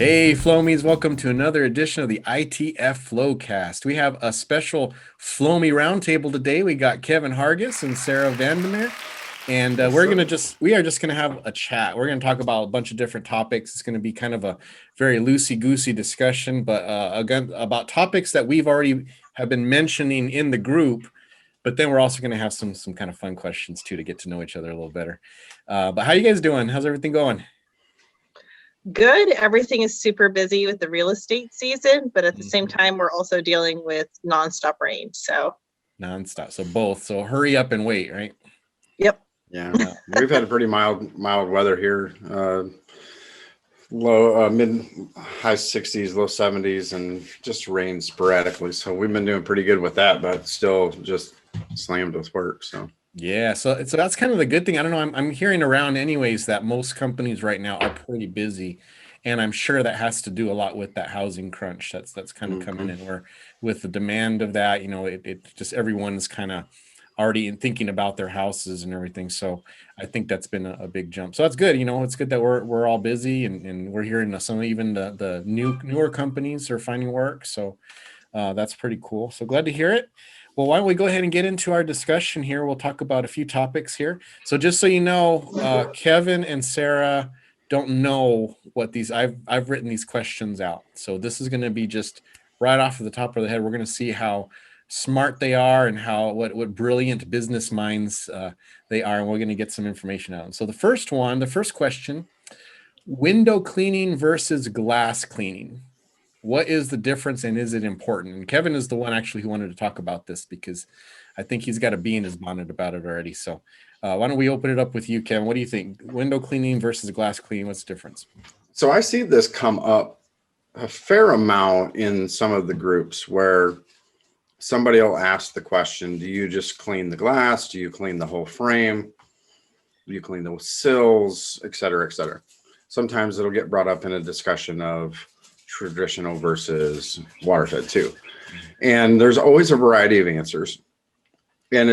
Hey, Flowmies, welcome to another edition of the ITF Flowcast. We have a special Flowmie Roundtable today. We got Kevin Hargis and Sarah Vandermeer, and we are just gonna have a chat. We're gonna talk about a bunch of different topics. It's gonna be kind of a very loosey-goosey discussion, but again, about topics that we've already have been mentioning in the group. But then we're also gonna have some kind of fun questions too to get to know each other a little better. But how you guys doing? How's everything going? Good. Everything is super busy with the real estate season, but at the same time, we're also dealing with nonstop rain. So Nonstop. So both. So hurry up and wait, right? yep. Yeah, we've had pretty mild weather here. Low, mid, high 60s, low 70s, and just rain sporadically. So we've been doing pretty good with that, but still just slammed with work. So yeah, so that's kind of the good thing. I don't know. I'm hearing around anyways that most companies right now are pretty busy, and I'm sure that has to do a lot with that housing crunch that's kind of coming in, where with the demand of that, it just everyone's kind of already thinking about their houses and everything. So I think that's been a big jump. So that's good. It's good that we're all busy, and we're hearing some even the newer companies are finding work. So that's pretty cool. So glad to hear it. Well, why don't we go ahead and get into our discussion here? We'll talk about a few topics here. So just so you know, Kevin and Sarah don't know what these, I've written these questions out. So this is going to be just right off of the top of the head. We're going to see how smart they are and what brilliant business minds they are. And we're going to get some information out. And so the first question, window cleaning versus glass cleaning. What is the difference and is it important? And Kevin is the one actually who wanted to talk about this because I think he's got a bee in his bonnet about it already. So why don't we open it up with you, Kevin? What do you think? Window cleaning versus glass cleaning, what's the difference? So I see this come up a fair amount in some of the groups where somebody will ask the question, do you just clean the glass? Do you clean the whole frame? Do you clean the sills, et cetera, et cetera? Sometimes it'll get brought up in a discussion of traditional versus waterfed too. And there's always a variety of answers. And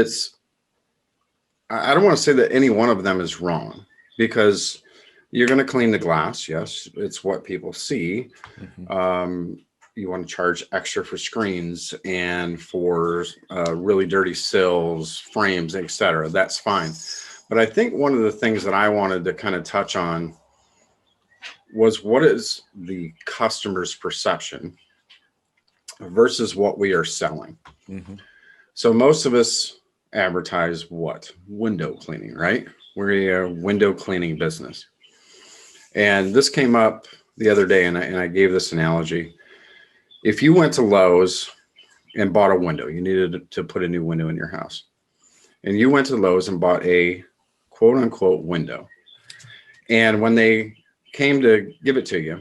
I don't want to say that any one of them is wrong, because you're going to clean the glass. Yes, it's what people see. You want to charge extra for screens and for really dirty sills, frames, etc. That's fine. But I think one of the things that I wanted to kind of touch on was what is the customer's perception versus what we are selling. So most of us advertise what? Window cleaning, right? We're a window cleaning business. And this came up the other day, and I gave this analogy. If you went to Lowe's and bought a window, you needed to put a new window in your house, and you went to Lowe's and bought a quote unquote window. And when they came to give it to you,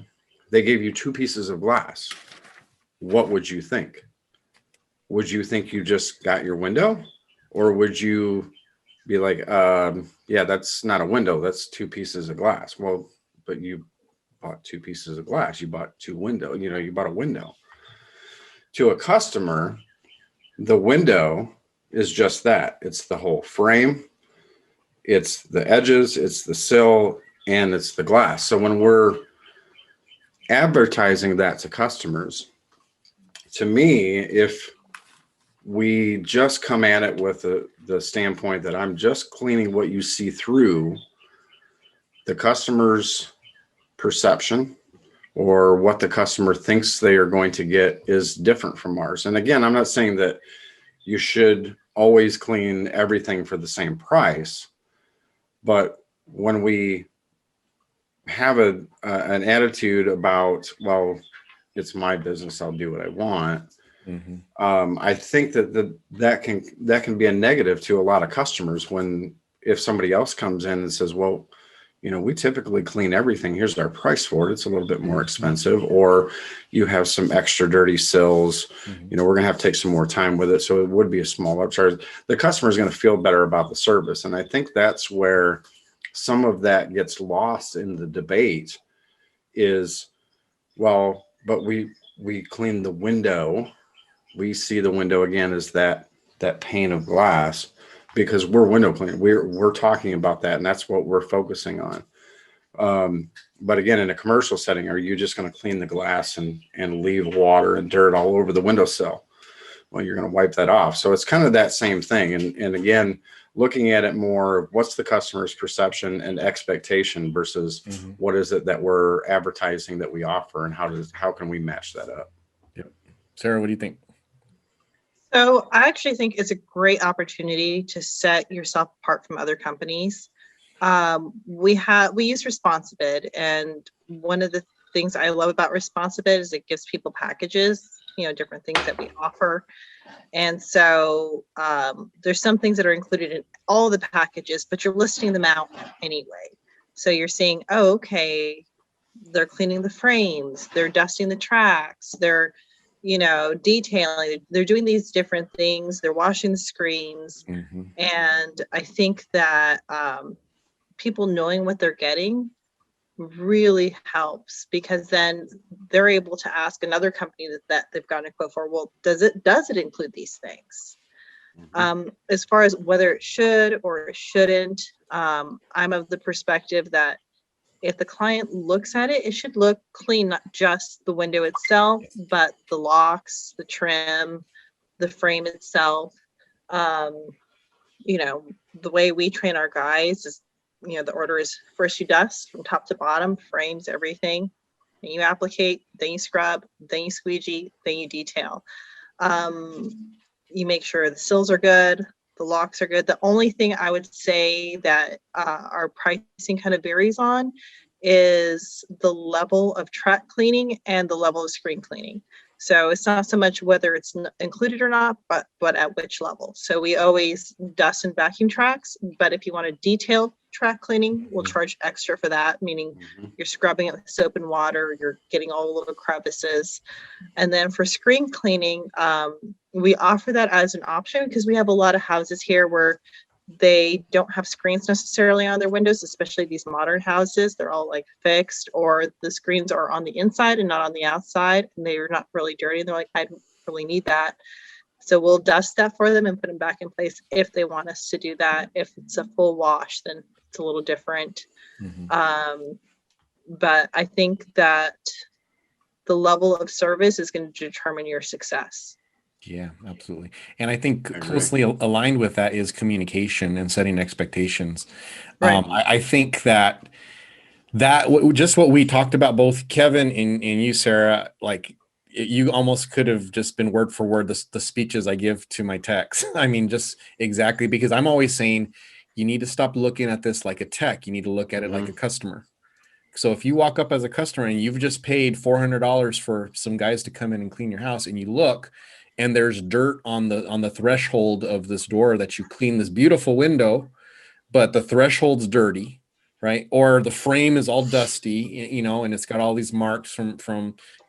they gave you two pieces of glass. What would you think? Would you think you just got your window? Or would you be like, yeah, that's not a window, that's two pieces of glass? Well, but you bought two pieces of glass. You bought two windows, you bought a window. To a customer, the window is just that. It's the whole frame, it's the edges, it's the sill, and it's the glass. So when we're advertising that to customers, to me, if we just come at it with the standpoint that I'm just cleaning what you see through, the customer's perception or what the customer thinks they are going to get is different from ours. And again, I'm not saying that you should always clean everything for the same price, but when we have an attitude about, well, it's my business, I'll do what I want. I think that can be a negative to a lot of customers if somebody else comes in and says, well, we typically clean everything. Here's our price for it. It's a little bit more expensive, or you have some extra dirty sills. We're going to have to take some more time with it. So it would be a small upcharge. The customer is going to feel better about the service. And I think that's where some of that gets lost in the debate is, well, but we clean the window. We see the window again as that pane of glass because we're window cleaning. We're talking about that, and that's what we're focusing on. But again, in a commercial setting, are you just going to clean the glass and leave water and dirt all over the windowsill? Well, you're going to wipe that off. So it's kind of that same thing. And again, looking at it more, what's the customer's perception and expectation versus what is it that we're advertising that we offer, and how can we match that up? Yep. Sarah, what do you think? So I actually think it's a great opportunity to set yourself apart from other companies. We use ResponsiBid, and one of the things I love about ResponsiBid is it gives people packages, different things that we offer. And so there's some things that are included in all the packages, but you're listing them out anyway. So you're seeing, oh, okay, they're cleaning the frames, they're dusting the tracks, they're detailing, they're doing these different things, they're washing the screens. And I think that people knowing what they're getting really helps, because then they're able to ask another company that they've gotten a quote for, well, does it include these things? As far as whether it should or it shouldn't, I'm of the perspective that if the client looks at it, it should look clean, not just the window itself, but the locks, the trim, the frame itself. The way we train our guys is, the order is first you dust from top to bottom, frames, everything. Then you applicate, then you scrub, then you squeegee, then you detail. You make sure the sills are good, the locks are good. The only thing I would say that our pricing kind of varies on is the level of track cleaning and the level of screen cleaning. So it's not so much whether it's included or not, but at which level. So we always dust and vacuum tracks, but if you want a detailed track cleaning, we'll charge extra for that, meaning you're scrubbing it with soap and water, you're getting all the little crevices. And then for screen cleaning, we offer that as an option because we have a lot of houses here where they don't have screens necessarily on their windows, especially these modern houses. They're all like fixed, or the screens are on the inside and not on the outside, and they're not really dirty. And they're like, I don't really need that. So we'll dust that for them and put them back in place if they want us to do that. If it's a full wash, then it's a little different. But I think that the level of service is going to determine your success. Yeah, absolutely. And I think closely aligned with that is communication and setting expectations. Right. I think that just what we talked about, both Kevin and you, Sarah, like you almost could have just been word for word the speeches I give to my techs. I mean, just exactly, because I'm always saying you need to stop looking at this like a tech. You need to look at it like a customer. So if you walk up as a customer and you've just paid $400 for some guys to come in and clean your house, and you look and there's dirt on the threshold of this door that you clean this beautiful window, but the threshold's dirty, right? Or the frame is all dusty, and it's got all these marks from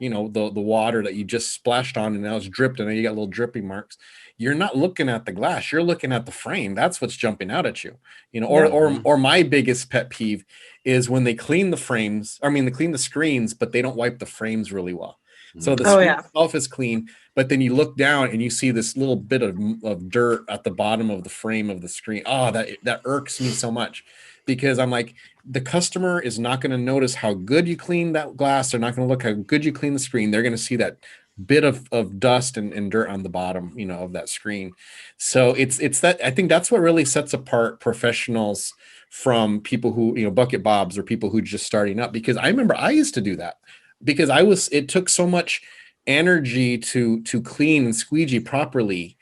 the water that you just splashed on, and now it's dripped, and then you got little dripping marks. You're not looking at the glass, you're looking at the frame. That's what's jumping out at you. Or my biggest pet peeve is when they clean the frames. They clean the screens, but they don't wipe the frames really well. So the screen itself is clean, but then you look down and you see this little bit of dirt at the bottom of the frame of the screen. Oh, that irks me so much, because I'm like, the customer is not going to notice how good you clean that glass. They're not going to look how good you clean the screen. They're going to see that bit of dust and dirt on the bottom, of that screen. So it's that, I think that's what really sets apart professionals from people who, bucket bobs, or people who just starting up. Because I remember I used to do that, because it took so much energy to clean and squeegee properly,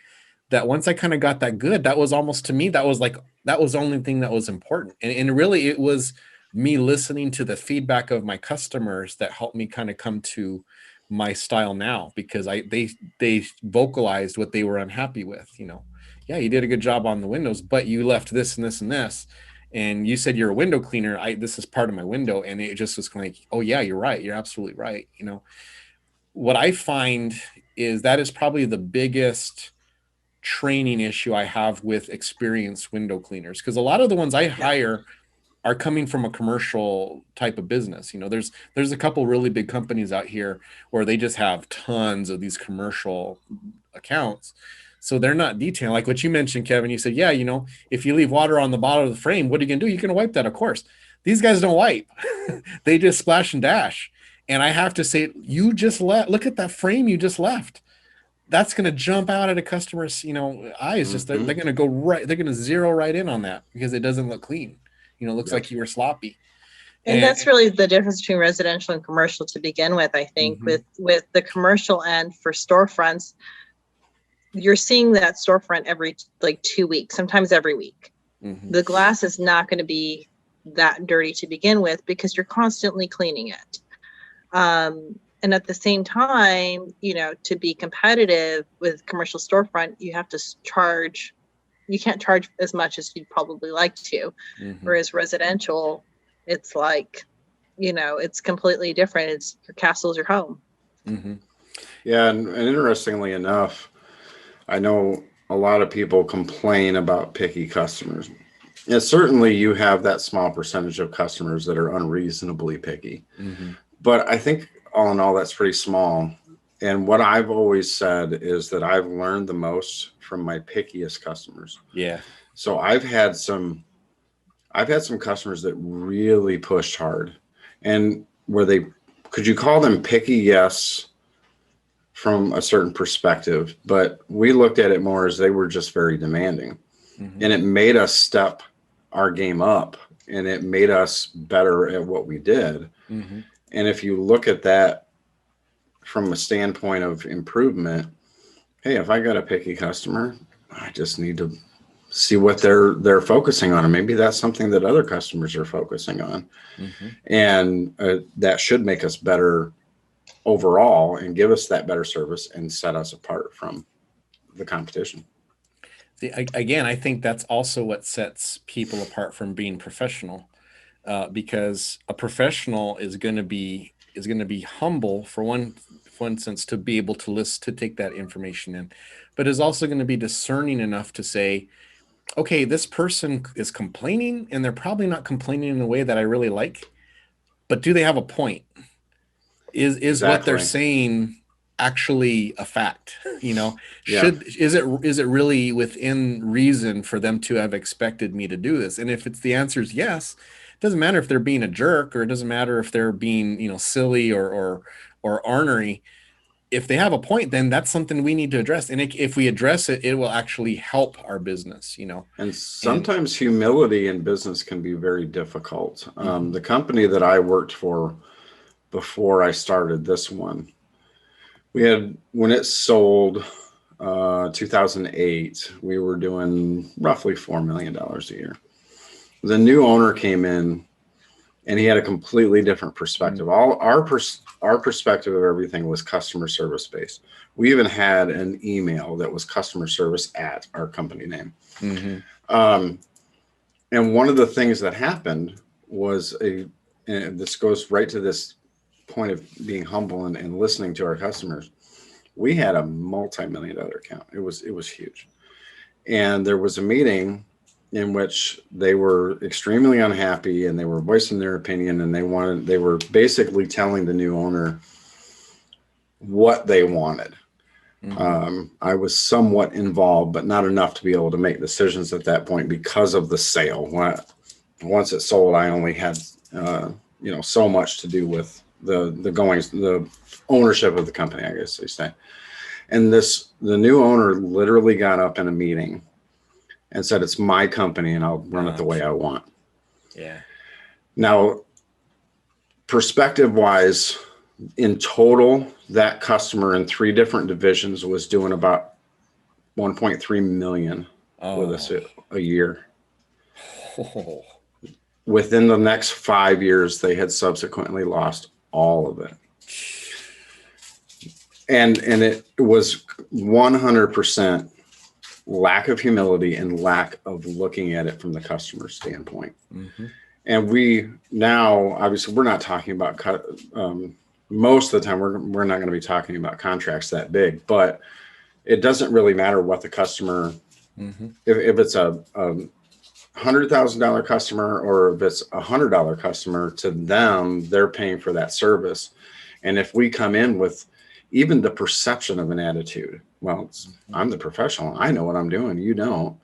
that once I kind of got that good, that was almost, to me, that was the only thing that was important. And really it was me listening to the feedback of my customers that helped me kind of come to my style now, because they vocalized what they were unhappy with. Yeah, you did a good job on the windows, but you left this and this and this. And you said you're a window cleaner. This is part of my window. And it just was like, oh yeah, you're right. You're absolutely right. What I find is that is probably the biggest training issue I have with experienced window cleaners. Because a lot of the ones I hire are coming from a commercial type of business. There's a couple really big companies out here where they just have tons of these commercial accounts. So they're not detailing, like what you mentioned, Kevin. You said, yeah, if you leave water on the bottom of the frame, what are you going to do? You're going to wipe that, of course. These guys don't wipe. They just splash and dash. And I have to say, you just look at that frame you just left. That's going to jump out at a customer's, eyes. Just they're going to go right. They're going to zero right in on that because it doesn't look clean. It looks like you were sloppy. And that's really the difference between residential and commercial to begin with. I think with the commercial end for storefronts, you're seeing that storefront every 2 weeks, sometimes every week. The glass is not going to be that dirty to begin with because you're constantly cleaning it. And at the same time, to be competitive with commercial storefront, you have to charge. You can't charge as much as you'd probably like to. Whereas residential, it's like, it's completely different. It's your castle's your home. Yeah. And interestingly enough, I know a lot of people complain about picky customers. And certainly you have that small percentage of customers that are unreasonably picky. But I think all in all, that's pretty small. And what I've always said is that I've learned the most from my pickiest customers. Yeah. So I've had some customers that really pushed hard, and could you call them picky? Yes, from a certain perspective, but we looked at it more as they were just very demanding. And it made us step our game up, and it made us better at what we did. And if you look at that from a standpoint of improvement, hey, if I got a picky customer, I just need to see what they're focusing on, and maybe that's something that other customers are focusing on. And that should make us better overall and give us that better service and set us apart from the competition. See, again, I think that's also what sets people apart from being professional, because a professional is going to be humble for one sense, to be able to listen, to take that information in, but is also going to be discerning enough to say, okay, this person is complaining, and they're probably not complaining in a way that I really like, but do they have a point? Is what they're saying actually a fact? Is it really within reason for them to have expected me to do this? And if the answer is yes, it doesn't matter if they're being a jerk, or it doesn't matter if they're being silly or ornery. If they have a point, then that's something we need to address. And if we address it, it will actually help our business, And sometimes humility in business can be very difficult. The company that I worked for before I started this one, when it sold 2008, we were doing roughly $4 million a year. The new owner came in, and he had a completely different perspective. All our perspective of everything was customer service based. We even had an email that was customer service at our company name. And one of the things that happened was and this goes right to this point of being humble and listening to our customers. We had a multi-million-dollar account. It was huge. And there was a meeting in which they were extremely unhappy, and they were voicing their opinion, and they were basically telling the new owner what they wanted. I was somewhat involved, but not enough to be able to make decisions at that point because of the sale. Once it sold, I only had so much to do with the ownership of the company, I guess they say. And the new owner literally got up in a meeting and said, "It's my company, and I'll run it the way I want." Yeah. Now, perspective wise, in total, that customer in 3 different divisions was doing about 1.3 million with us a year. Within the next 5 years, they had subsequently lost all of it. And it was 100% lack of humility and lack of looking at it from the customer standpoint. And we now, obviously, we're not talking about most of the time, we're not going to be talking about contracts that big, but it doesn't really matter what the customer, if it's a $100,000 customer or if it's a $100 customer, to them, they're paying for that service. And if we come in with even the perception of an attitude, well, I'm the professional, I know what I'm doing, you don't,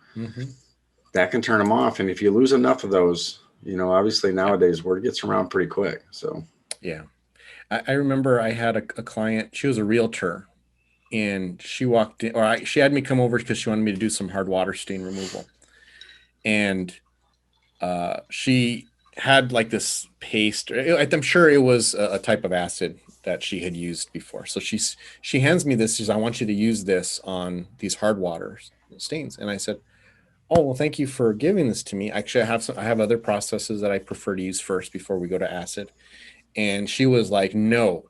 that can turn them off. And if you lose enough of those, You know, obviously nowadays word gets around pretty quick. So Yeah. I remember I had a client, she was a realtor, and she walked in, she had me come over because she wanted me to do some hard water stain removal. And she had like this paste. I'm sure it was a type of acid that she had used before. So she hands me this. She says, I want you to use this on these hard water stains. And I said, oh, well, thank you for giving this to me. Actually, I have other processes that I prefer to use first before we go to acid. And she was like, no,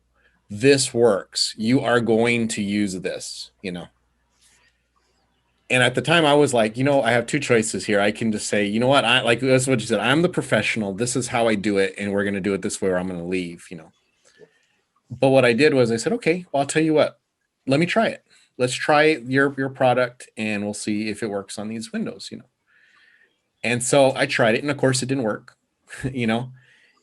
this works. You are going to use this, you know. And at the time I was like, you know, I have two choices here. I can just say, you know what, I like, that's what you said. I'm the professional. This is how I do it. And we're going to do it this way, or I'm going to leave, you know. But what I did was I said, okay, well, I'll tell you what, let me try it. Let's try your product and we'll see if it works on these windows, you know. And so I tried it, and of course it didn't work, you know.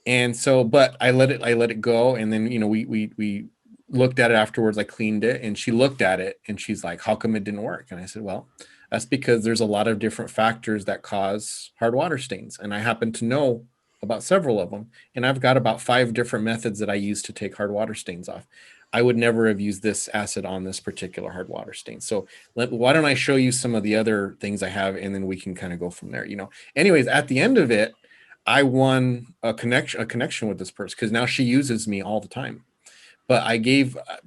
And so, but I let it go. And then, you know, we looked at it afterwards. I cleaned it, and she looked at it and she's like, how come it didn't work? And I said, well, that's because there's a lot of different factors that cause hard water stains. And I happen to know about several of them. And I've got about 5 different methods that I use to take hard water stains off. I would never have used this acid on this particular hard water stain. So why don't I show you some of the other things I have, and then we can kind of go from there, you know. Anyways, at the end of it, I won a connection with this person, because now she uses me all the time. But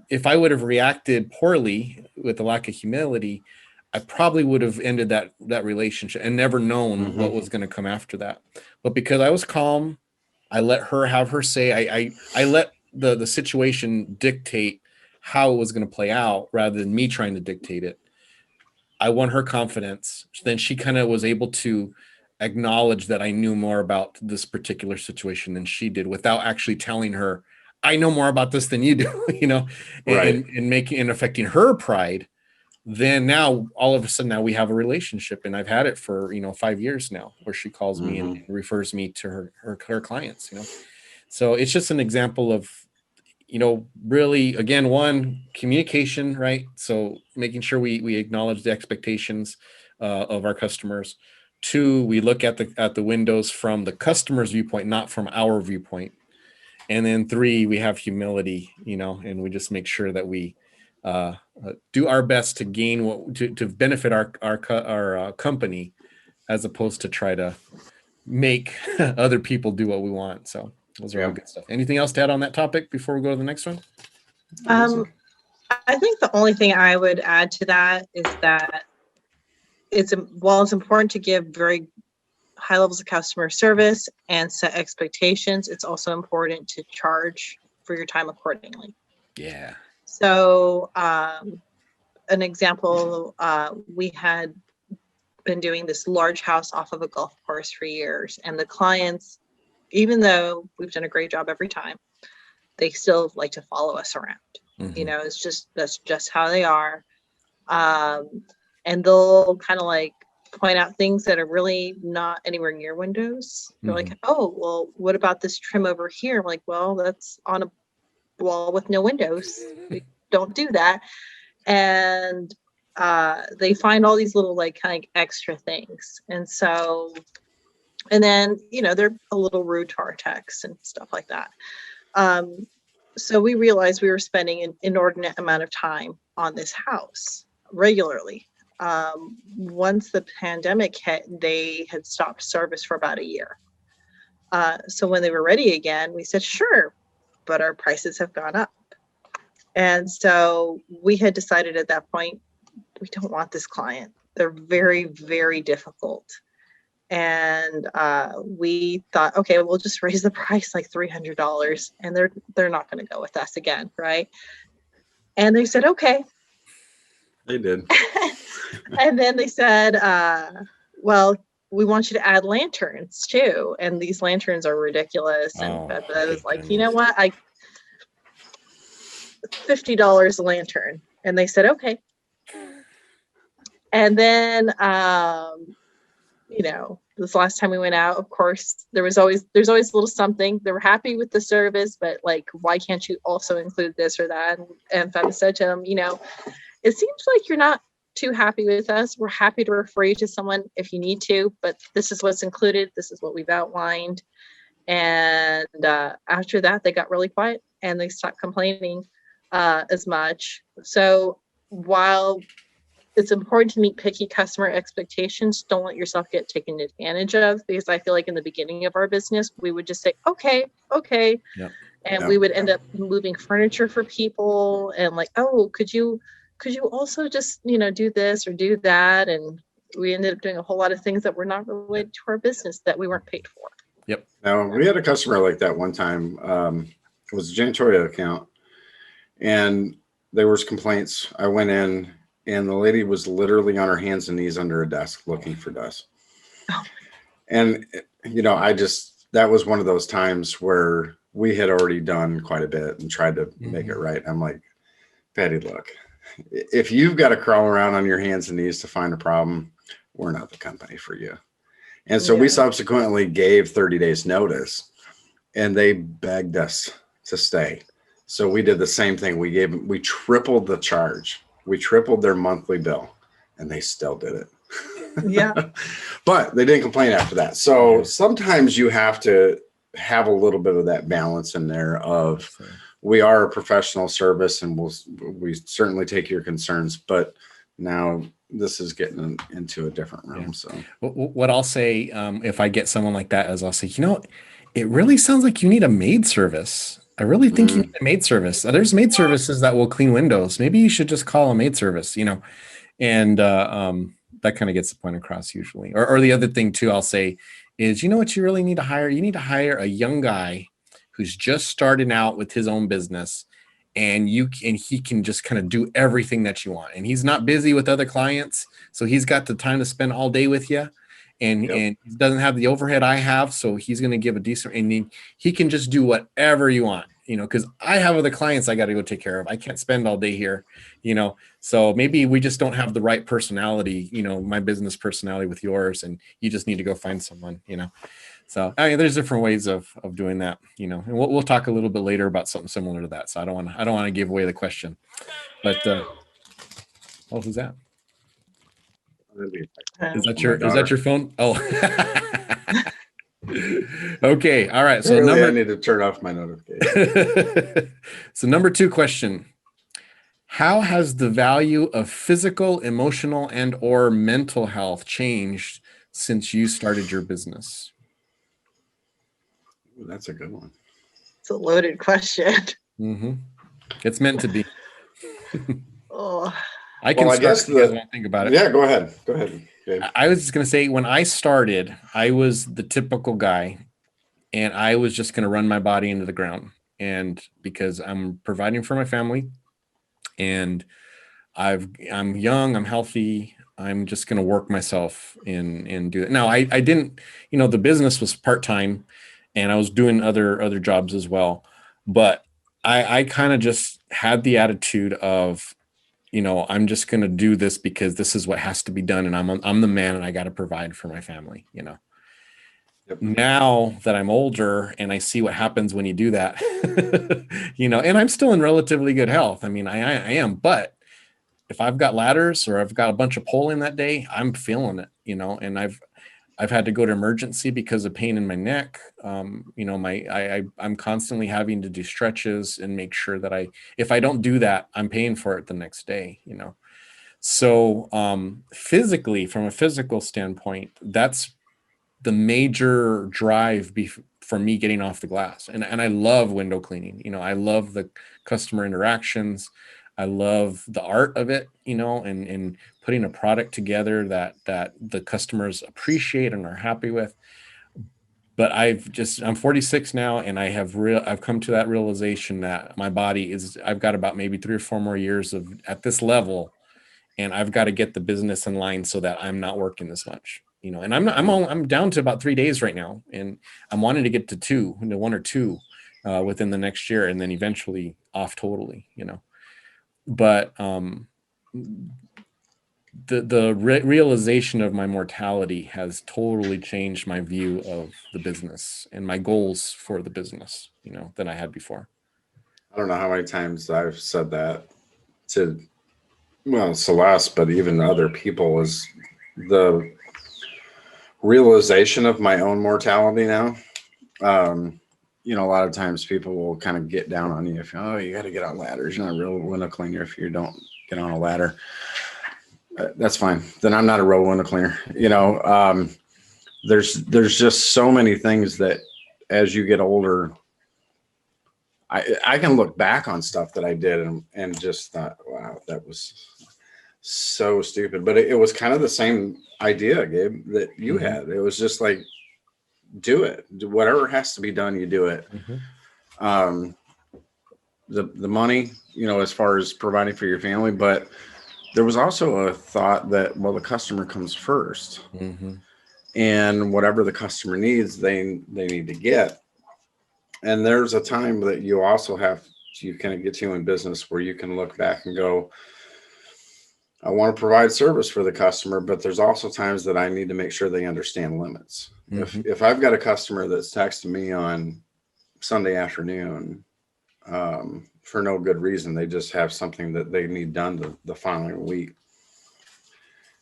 if I would have reacted poorly with the lack of humility, I probably would have ended that relationship and never known what was going to come after that. But because I was calm, I let her have her say. I let the situation dictate how it was going to play out rather than me trying to dictate it. I won her confidence. Then she kind of was able to acknowledge that I knew more about this particular situation than she did, without actually telling her, I know more about this than you do, you know, Right. and making and affecting her pride. Then now all of a sudden now we have a relationship, and I've had it for, you know, 5 years now, where she calls me and refers me to her clients, you know. So it's just an example of, you know, really, again, one, communication, right? So making sure we acknowledge the expectations of our customers. 2, we look at the windows from the customer's viewpoint, not from our viewpoint. And then 3, we have humility, you know, and we just make sure that we do our best to gain to benefit our company, as opposed to try to make other people do what we want. So those are all good stuff. Anything else to add on that topic before we go to the next one? I think the only thing I would add to that is that while it's important to give very high levels of customer service and set expectations, it's also important to charge for your time accordingly. Yeah. So an example, we had been doing this large house off of a golf course for years, and the clients, even though we've done a great job every time, they still like to follow us around. You know, that's just how they are. And they'll kind of like point out things that are really not anywhere near windows. They're like, oh, well, what about this trim over here? I'm like, well, that's on a wall with no windows. We don't do that. And they find all these little like kind of extra things. And so, and then, you know, they're a little rude to our techs and stuff like that. So we realized we were spending an inordinate amount of time on this house regularly. Once the pandemic hit, they had stopped service for about a year. So when they were ready again, we said, sure, but our prices have gone up. And so we had decided at that point, we don't want this client. They're very, very difficult. And we thought, okay, we'll just raise the price like $300, and they're not going to go with us again, right? And they said, okay. They did. And then they said, well, we want you to add lanterns too. And these lanterns are ridiculous. And I was like, you know what? $50 a lantern. And they said, okay. And then, you know, this last time we went out, of course, there's always a little something. They were happy with the service, but like, why can't you also include this or that? And I said to them, you know, it seems like you're not too happy with us, we're happy to refer you to someone if you need to, but this is what's included. This is what we've outlined. And after that, they got really quiet and they stopped complaining as much. So while it's important to meet picky customer expectations, don't let yourself get taken advantage of, because I feel like in the beginning of our business, we would just say, okay. Yep. And we would end up moving furniture for people and like, oh, could you also just, do this or do that? And we ended up doing a whole lot of things that were not related to our business that we weren't paid for. Yep. Now, we had a customer like that one time. It was a janitorial account, and there was complaints. I went in, and the lady was literally on her hands and knees under a desk looking for dust. Oh. And, that was one of those times where we had already done quite a bit and tried to make it right. I'm like, Patty, look, if you've got to crawl around on your hands and knees to find a problem, we're not the company for you. And so we subsequently gave 30 days notice, and they begged us to stay. So we did the same thing. We tripled the charge. We tripled their monthly bill, and they still did it. Yeah. But they didn't complain after that. So sometimes you have to have a little bit of that balance in there of, we are a professional service, and we certainly take your concerns, but now this is getting into a different realm. So what I'll say, if I get someone like that, is I'll say, it really sounds like you need a maid service. I really think you need a maid service. There's maid services that will clean windows. Maybe you should just call a maid service, and that kind of gets the point across usually. Or the other thing too, I'll say is, what you really need to hire? You need to hire a young guy who's just starting out with his own business, and he can just kind of do everything that you want. And he's not busy with other clients, so he's got the time to spend all day with you. And he doesn't have the overhead I have, so he's going to give a decent, and he can just do whatever you want, because I have other clients I got to go take care of. I can't spend all day here, so maybe we just don't have the right personality, my business personality with yours, and you just need to go find someone, So there's different ways of doing that, and we'll talk a little bit later about something similar to that. So I don't want to give away the question, but who's that? Is that your phone? Oh. Okay. All right. So I need to turn off my notification. So number 2 question: how has the value of physical, emotional, and or mental health changed since you started your business? Ooh, that's a good one. It's a loaded question. It's meant to be. Oh. I guess you guys want to think about it. Yeah, go ahead. Okay. I was just going to say, when I started, I was the typical guy, and I was just going to run my body into the ground. And because I'm providing for my family, and I'm young, I'm healthy, I'm just going to work myself and do it. Now, I didn't, the business was part-time, and I was doing other jobs as well. But I kind of just had the attitude of, I'm just going to do this because this is what has to be done. And I'm the man, and I got to provide for my family, Yep. Now that I'm older and I see what happens when you do that, and I'm still in relatively good health. I mean, I am, but if I've got ladders or I've got a bunch of pulling that day, I'm feeling it, and I've had to go to emergency because of pain in my neck. I'm constantly having to do stretches and make sure that if I don't do that, I'm paying for it the next day, So physically, from a physical standpoint, that's the major drive for me getting off the glass. And I love window cleaning. I love the customer interactions. I love the art of it, and putting a product together that the customers appreciate and are happy with. But I'm 46 now, and I've come to that realization that my body I've got about maybe 3 or 4 more years at this level, and I've got to get the business in line so that I'm not working this much, and I'm down to about 3 days right now, and I'm wanting to get to 1 or 2 within the next year, and then eventually off totally, But the realization of my mortality has totally changed my view of the business and my goals for the business, than I had before. I don't know how many times I've said that to well, Celeste, but even other people, is the realization of my own mortality now. You know, a lot of times people will kind of get down on you if, oh, you got to get on ladders. You're not a real window cleaner if you don't get on a ladder. That's fine. Then I'm not a real window cleaner. You know, there's just so many things that as you get older, I can look back on stuff that I did and just thought, wow, that was so stupid. But it was kind of the same idea, Gabe, that you had. It was just like, do it. Whatever has to be done, you do it. The money, you know, as far as providing for your family, but there was also a thought that, well, the customer comes first, and whatever the customer needs, they need to get. And there's a time that you also have to kind of get to in business where you can look back and go, I want to provide service for the customer, but there's also times that I need to make sure they understand limits. If I've got a customer that's texting me on Sunday afternoon for no good reason, they just have something that they need done the following week.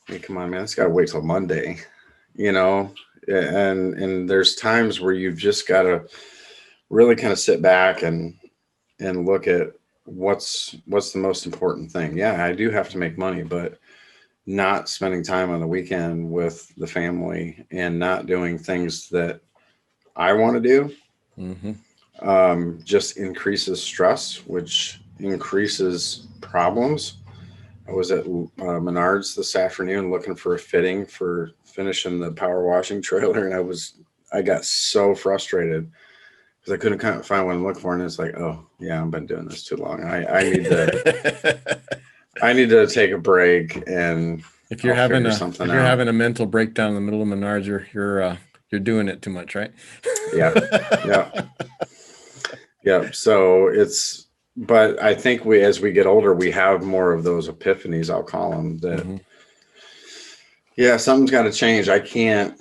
Hey, come on, man, it's got to wait till Monday, you know? And there's times where you've just got to really kind of sit back and look at what's the most important thing. Yeah, I do have to make money, but not spending time on the weekend with the family and not doing things that I want to do just increases stress, which increases problems. I was at Menards this afternoon looking for a fitting for finishing the power washing trailer, and I got so frustrated because I couldn't find what I'm looking for, and it's like, oh yeah, I've been doing this too long. I need to I need to take a break. And if you're having a mental breakdown in the middle of Menards, you're doing it too much, right? Yeah. So but I think as we get older, we have more of those epiphanies, I'll call them, that yeah, something's got to change. I can't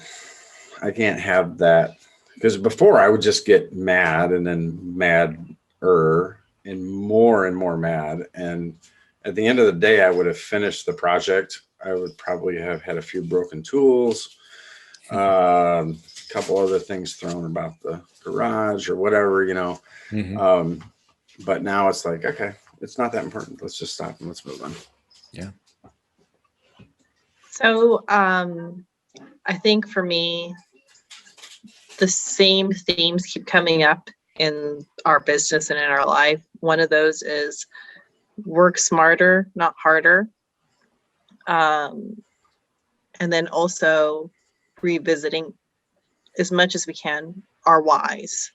have that. Because before I would just get mad and then madder and more mad. And at the end of the day, I would have finished the project. I would probably have had a few broken tools, a couple other things thrown about the garage or whatever, you know. But now it's like, okay, it's not that important. Let's just stop and let's move on. Yeah. So I think for me, the same themes keep coming up in our business and in our life. One of those is work smarter, not harder. And then also revisiting as much as we can our whys.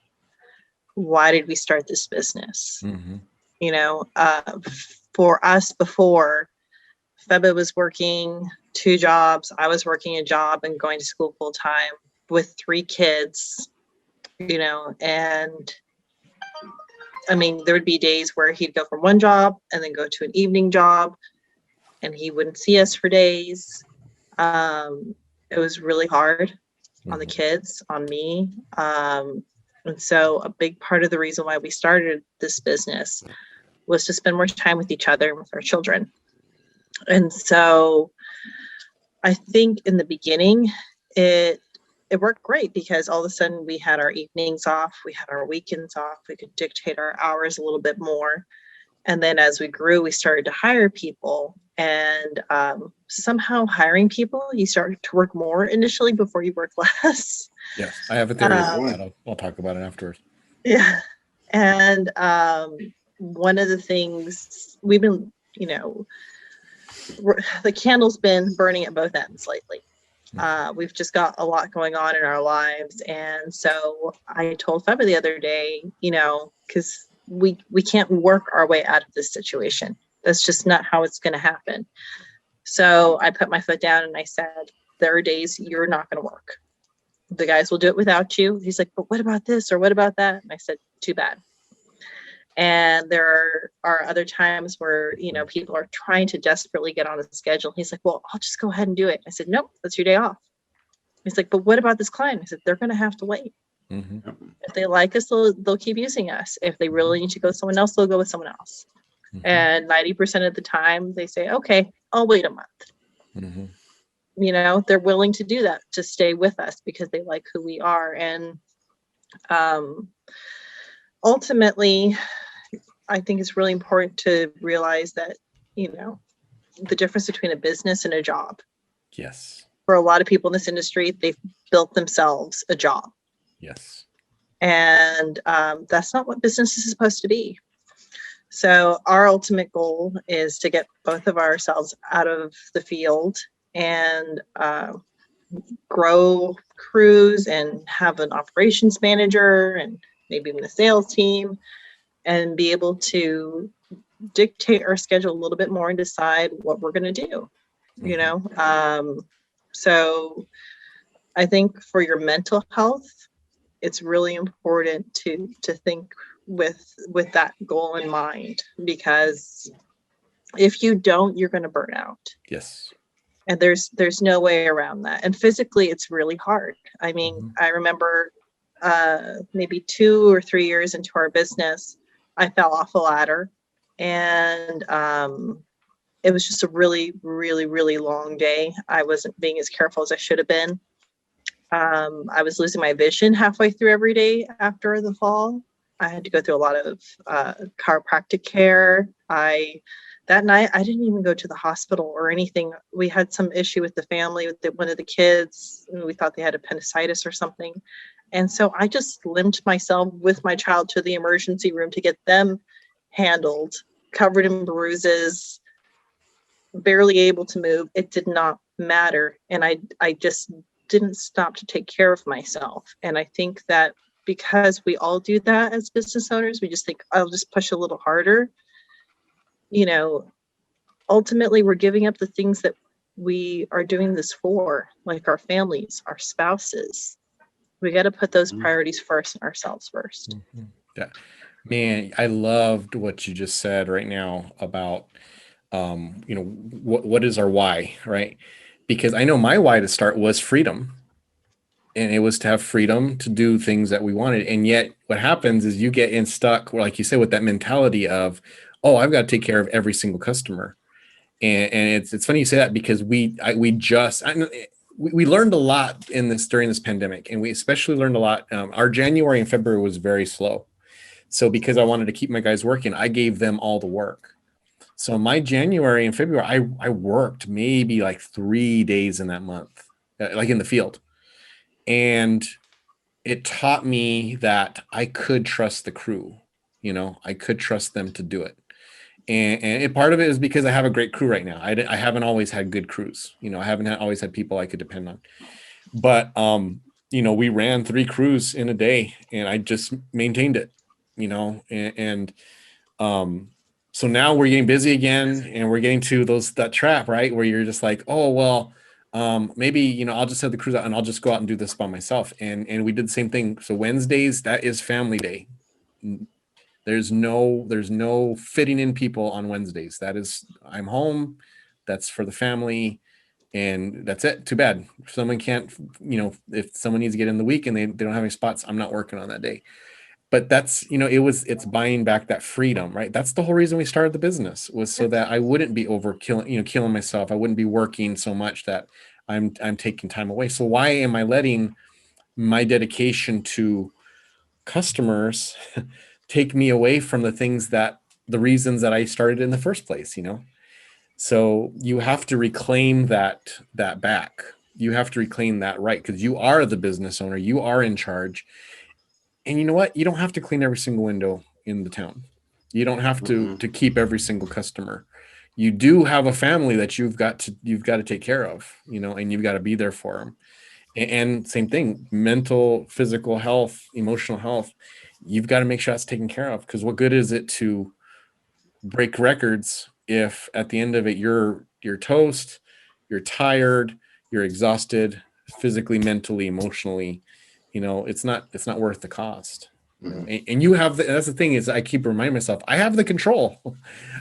Why did we start this business? You know, for us before, Feba was working 2 jobs. I was working a job and going to school full time with 3 kids, you know, and I mean, there would be days where he'd go from one job and then go to an evening job and he wouldn't see us for days. It was really hard on the kids, on me. And so a big part of the reason why we started this business was to spend more time with each other and with our children. And so I think in the beginning, it worked great because all of a sudden we had our evenings off, we had our weekends off, we could dictate our hours a little bit more. And then as we grew, we started to hire people, and somehow hiring people, you start to work more initially before you work less. Yes, I have a theory about that. I'll talk about it afterwards. Yeah. And one of the things we've been, you know, the candle's been burning at both ends lately. We've just got a lot going on in our lives. And so I told Feba the other day, you know, because we can't work our way out of this situation. That's just not how it's going to happen. So I put my foot down and I said, there are days you're not going to work. The guys will do it without you. He's like, but what about this or what about that? And I said, too bad. And there are other times where, you know, people are trying to desperately get on the schedule. He's like, well, I'll just go ahead and do it. I said, nope, that's your day off. He's like, but what about this client? I said, they're going to have to wait. If they like us, they'll keep using us. If they really need to go with someone else, they'll go with someone else. And 90% of the time they say, okay, I'll wait a month. You know, they're willing to do that, to stay with us because they like who we are. And ultimately, I think it's really important to realize that, you know, the difference between a business and a job. Yes. For a lot of people in this industry, they've built themselves a job. Yes. And that's not what business is supposed to be. So our ultimate goal is to get both of ourselves out of the field and grow crews and have an operations manager and maybe even a sales team, and be able to dictate our schedule a little bit more and decide what we're going to do, you know? So I think for your mental health, it's really important to think with that goal in mind, because if you don't, you're going to burn out. Yes. And there's no way around that. And physically, it's really hard. I mean, I remember maybe 2 or 3 years into our business, I fell off a ladder, and it was just a really, really, really long day. I wasn't being as careful as I should have been. I was losing my vision halfway through every day after the fall. I had to go through a lot of chiropractic care. That night, I didn't even go to the hospital or anything. We had some issue with the family, with one of the kids. We thought they had appendicitis or something. And so I just limped myself with my child to the emergency room to get them handled, covered in bruises, barely able to move. It did not matter. And I just didn't stop to take care of myself. And I think that because we all do that as business owners, we just think, I'll just push a little harder. You know, ultimately, we're giving up the things that we are doing this for, like our families, our spouses. We got to put those priorities first and ourselves first. Yeah, man, I loved what you just said right now about, you know, what is our why, right? Because I know my why to start was freedom. And it was to have freedom to do things that we wanted. And yet what happens is you get stuck, like you said, with that mentality of, oh, I've got to take care of every single customer. And it's funny you say that, because we learned a lot during this pandemic, and we especially learned a lot. Our January and February was very slow. So because I wanted to keep my guys working, I gave them all the work. So my January and February, I worked maybe like 3 days in that month, like in the field. And it taught me that I could trust the crew. You know, I could trust them to do it. And part of it is because I have a great crew right now. I haven't always had good crews. You know, I haven't always had people I could depend on. But, you know, we ran 3 crews in a day, and I just maintained it, you know, so now we're getting busy again, and we're getting to that trap, right? Where you're just like, oh, well, maybe, you know, I'll just have the crews out and I'll just go out and do this by myself. And we did the same thing. So Wednesdays, that is family day. There's no fitting in people on Wednesdays. That is, I'm home. That's for the family. And that's it. Too bad. If someone can't, you know, if someone needs to get in the week and they don't have any spots, I'm not working on that day. But that's, you know, it's buying back that freedom, right? That's the whole reason we started the business, was so that I wouldn't be killing myself. I wouldn't be working so much that I'm taking time away. So why am I letting my dedication to customers take me away from the reasons that I started in the first place, you know? So you have to reclaim that back. You have to reclaim that right, because you are the business owner. You are in charge. And you know what? You don't have to clean every single window in the town. You don't have to keep every single customer. You do have a family that you've got to take care of, you know, and you've got to be there for them. And same thing, mental, physical health, emotional health. You've got to make sure that's taken care of, because what good is it to break records if at the end of it you're toast, you're tired, you're exhausted, physically, mentally, emotionally. You know, it's not worth the cost. You know? And you have that's the thing, is I keep reminding myself, I have the control.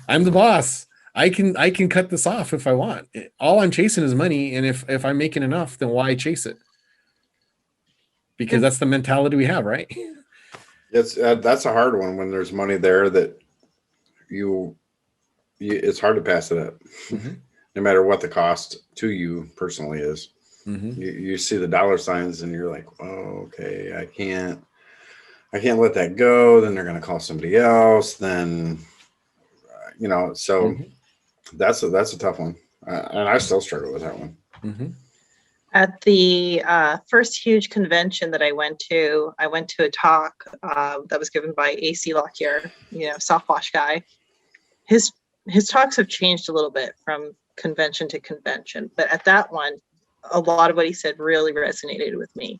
I'm the boss. I can cut this off if I want. All I'm chasing is money, and if I'm making enough, then why chase it? Because that's the mentality we have, right? It's that's a hard one, when there's money there that you it's hard to pass it up, no matter what the cost to you personally is. You see the dollar signs and you're like, oh, okay, I can't let that go. Then they're going to call somebody else. Then, so that's a tough one. And I still struggle with that one. At the first huge convention that I went to a talk that was given by AC Lockheer, soft wash guy. His talks have changed a little bit from convention to convention, but at that one, a lot of what he said really resonated with me.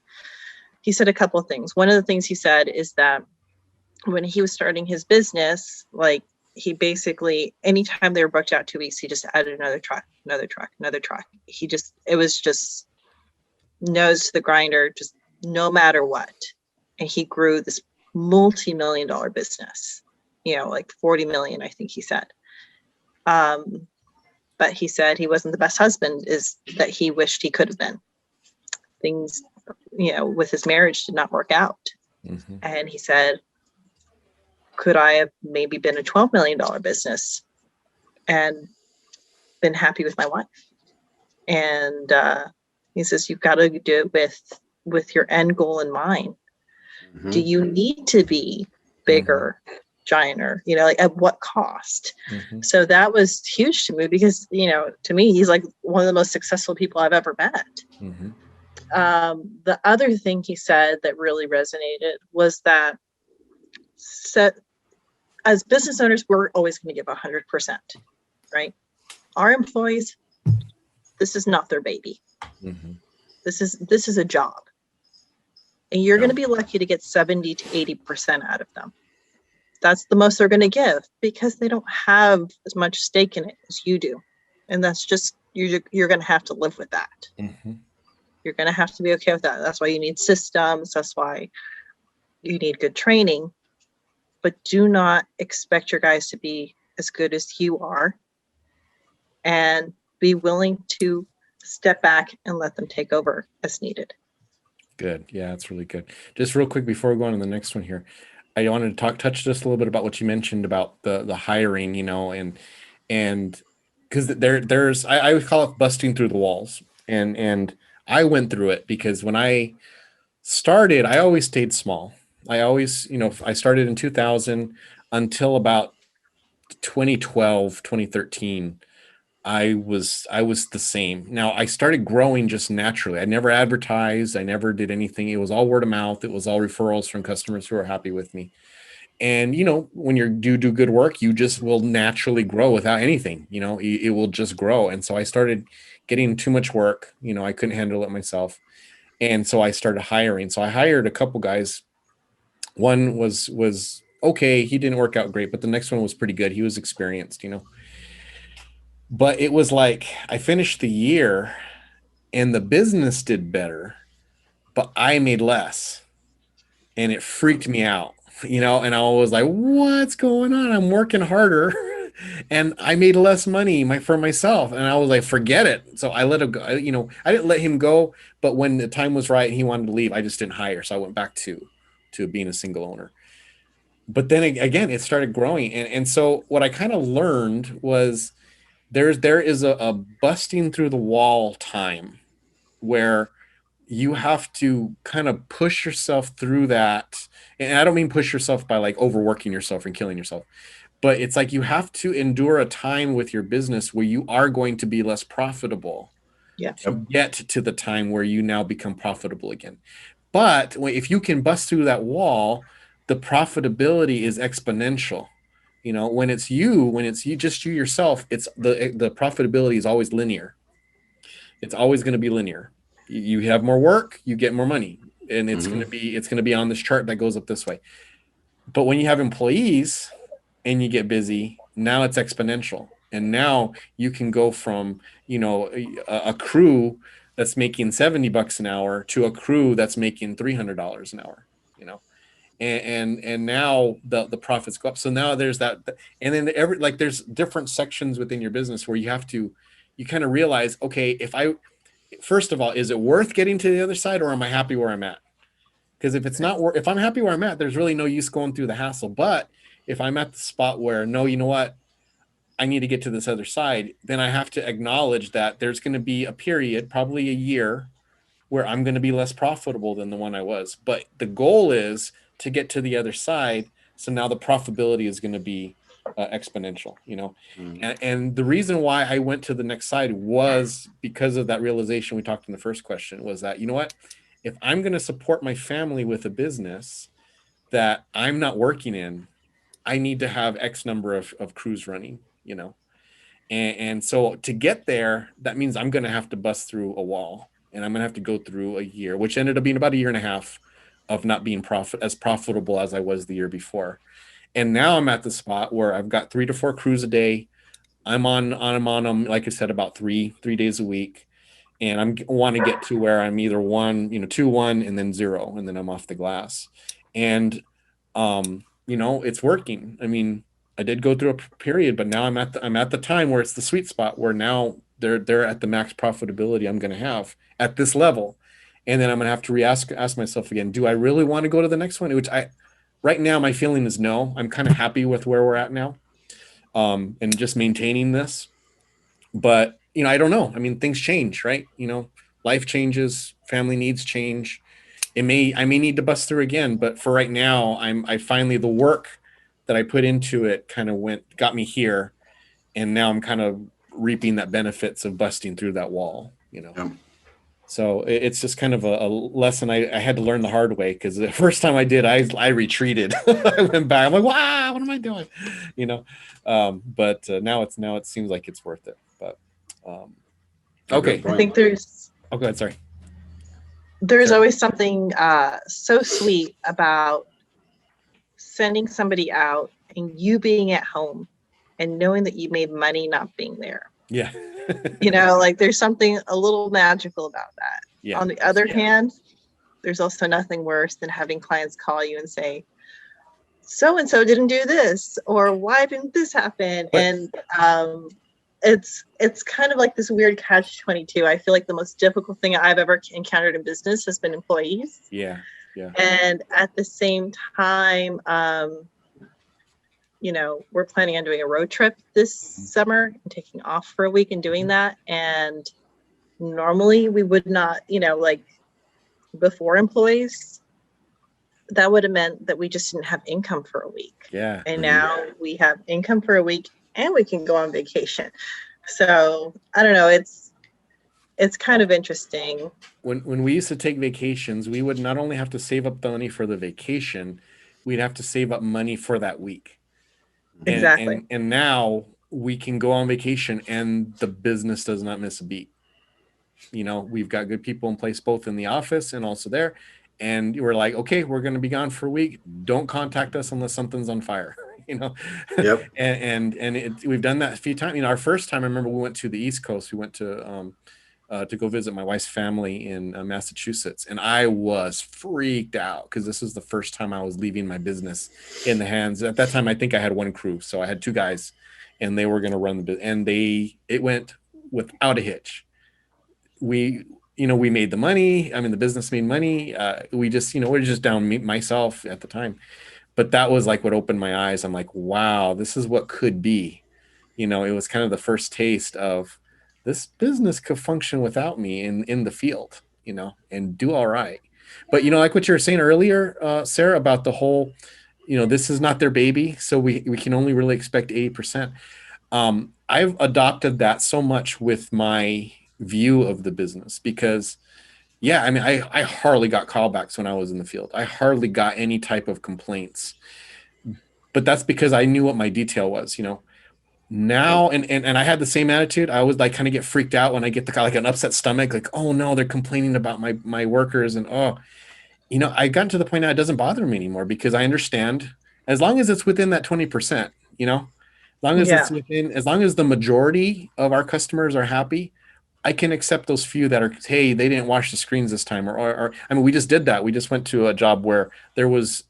He said a couple of things. One of the things he said is that when he was starting his business, like he basically, anytime they were booked out 2 weeks, he just added another truck. It was just nose to the grinder, just no matter what. And he grew this multi-million-dollar business, like 40 million, I think he said. But he said he wasn't the best husband, is that he wished he could have been. Things, with his marriage did not work out. And he said, could I have maybe been a $12 million business and been happy with my wife? And he says, you've got to do it with your end goal in mind. Do you need to be bigger, gianter, like at what cost? So that was huge to me because, to me, he's like one of the most successful people I've ever met. The other thing he said that really resonated was that as business owners, we're always going to give 100%, right? Our employees, this is not their baby. This is a job. And you're going to be lucky to get 70 to 80% out of them. That's the most they're going to give because they don't have as much stake in it as you do. And that's just, you're going to have to live with that. You're going to have to be okay with that. That's why you need systems. That's why you need good training. But do not expect your guys to be as good as you are, and be willing to step back and let them take over as needed. Good. Yeah, that's really good. Just real quick before we go on to the next one here, I wanted to touch just a little bit about what you mentioned about the hiring, and because there's I would call it busting through the walls, and I went through it because when I started, I always stayed small. I always, I started in 2000 until about 2012, 2013. I was the same. Now I started growing just naturally. I never advertised. I never did anything. It was all word of mouth. It was all referrals from customers who are happy with me. And, when you do good work, you just will naturally grow without anything, it will just grow. And so I started getting too much work. I couldn't handle it myself. And so I started hiring. So I hired a couple guys. One was okay. He didn't work out great, but the next one was pretty good. He was experienced, But it was like I finished the year and the business did better, but I made less. And it freaked me out, and I was like, what's going on? I'm working harder and I made less money for myself. And I was like, forget it. So I let him go. I didn't let him go, but when the time was right and he wanted to leave, I just didn't hire. So I went back to being a single owner. But then again, it started growing. And so what I kind of learned was there is a busting through the wall time where you have to kind of push yourself through that. And I don't mean push yourself by like overworking yourself and killing yourself, but it's like you have to endure a time with your business where you are going to be less profitable to get to the time where you now become profitable again. But if you can bust through that wall, the profitability is exponential. When it's just you yourself, it's the profitability is always linear. It's always going to be linear. You have more work, you get more money, and it's going to be on this chart that goes up this way. But when you have employees and you get busy, now it's exponential. And now you can go from, a crew that's making $70 an hour to a crew that's making $300 an hour, and now the profits go up. So now there's that, and then there's different sections within your business where you kind of realize, okay, first of all, is it worth getting to the other side, or am I happy where I'm at? Because if it's not, if I'm happy where I'm at, there's really no use going through the hassle. But if I'm at the spot where, no, you know what, I need to get to this other side, then I have to acknowledge that there's going to be a period, probably a year, where I'm going to be less profitable than the one I was. But the goal is to get to the other side. So now the profitability is going to be exponential, you know. And the reason why I went to the next side was because of that realization we talked in the first question, was that, you know what, if I'm going to support my family with a business that I'm not working in, I need to have X number of crews running, you know. And so to get there, that means I'm going to have to bust through a wall, and I'm going to have to go through a year, which ended up being about a year and a half of not being as profitable as I was the year before. And now I'm at the spot where I've got 3 to 4 crews a day. I'm on them, like I said, about three days a week. And I want to get to where I'm either 2, 1, and then 0, and then I'm off the glass. And, it's working. I mean, I did go through a period, but now I'm at the time where it's the sweet spot where now they're at the max profitability I'm going to have at this level. And then I'm going to have to ask myself again, do I really want to go to the next one? Which right now my feeling is no. I'm kind of happy with where we're at now, and just maintaining this. But, I don't know. I mean, things change, right? Life changes, family needs change. I may need to bust through again, but for right now, I finally, the work that I put into it kind of got me here. And now I'm kind of reaping that benefits of busting through that wall, Yeah. So it's just kind of a lesson I had to learn the hard way, because the first time I did, I retreated. I went back. I'm like, wow, what am I doing? But now it seems like it's worth it. But okay. I think there's. Oh, go ahead. Sorry. There's always something so sweet about sending somebody out and you being at home and knowing that you made money not being there. Yeah. Like there's something a little magical about that. Yeah. On the other hand, there's also nothing worse than having clients call you and say, so-and-so didn't do this, or why didn't this happen? But, and it's kind of like this weird catch-22. I feel like the most difficult thing I've ever encountered in business has been employees. Yeah. Yeah. And at the same time, we're planning on doing a road trip this summer and taking off for a week and doing that. And normally we would not, like before employees, that would have meant that we just didn't have income for a week. Yeah. And now we have income for a week and we can go on vacation. So I don't know. It's kind of interesting. When we used to take vacations, we would not only have to save up the money for the vacation, we'd have to save up money for that week. Exactly. And now we can go on vacation and the business does not miss a beat. We've got good people in place, both in the office and also there. And we're like, okay, we're going to be gone for a week. Don't contact us unless something's on fire, Yep. and we've done that a few times. Our first time, I remember we went to the East Coast. We went to go visit my wife's family in Massachusetts. And I was freaked out because this was the first time I was leaving my business in the hands. At that time, I think I had 1 crew. So I had 2 guys and they were going to run the business. And it went without a hitch. We made the money. I mean, the business made money. We just, we're just down, myself at the time. But that was like what opened my eyes. I'm like, wow, this is what could be. It was kind of the first taste of this business could function without me in the field, and do all right. But, like what you were saying earlier, Sarah, about the whole, this is not their baby. So we can only really expect 80%. I've adopted that so much with my view of the business because, yeah, I mean, I hardly got callbacks when I was in the field. I hardly got any type of complaints. But that's because I knew what my detail was, Now and I had the same attitude. I was like kind of get freaked out when I get like an upset stomach, like, oh no, they're complaining about my workers, and I got to the point now it doesn't bother me anymore because I understand as long as it's within that 20%, as long as it's within, as long as the majority of our customers are happy, I can accept those few that are, hey, they didn't wash the screens this time, or I mean, we just did that. We just went to a job where there was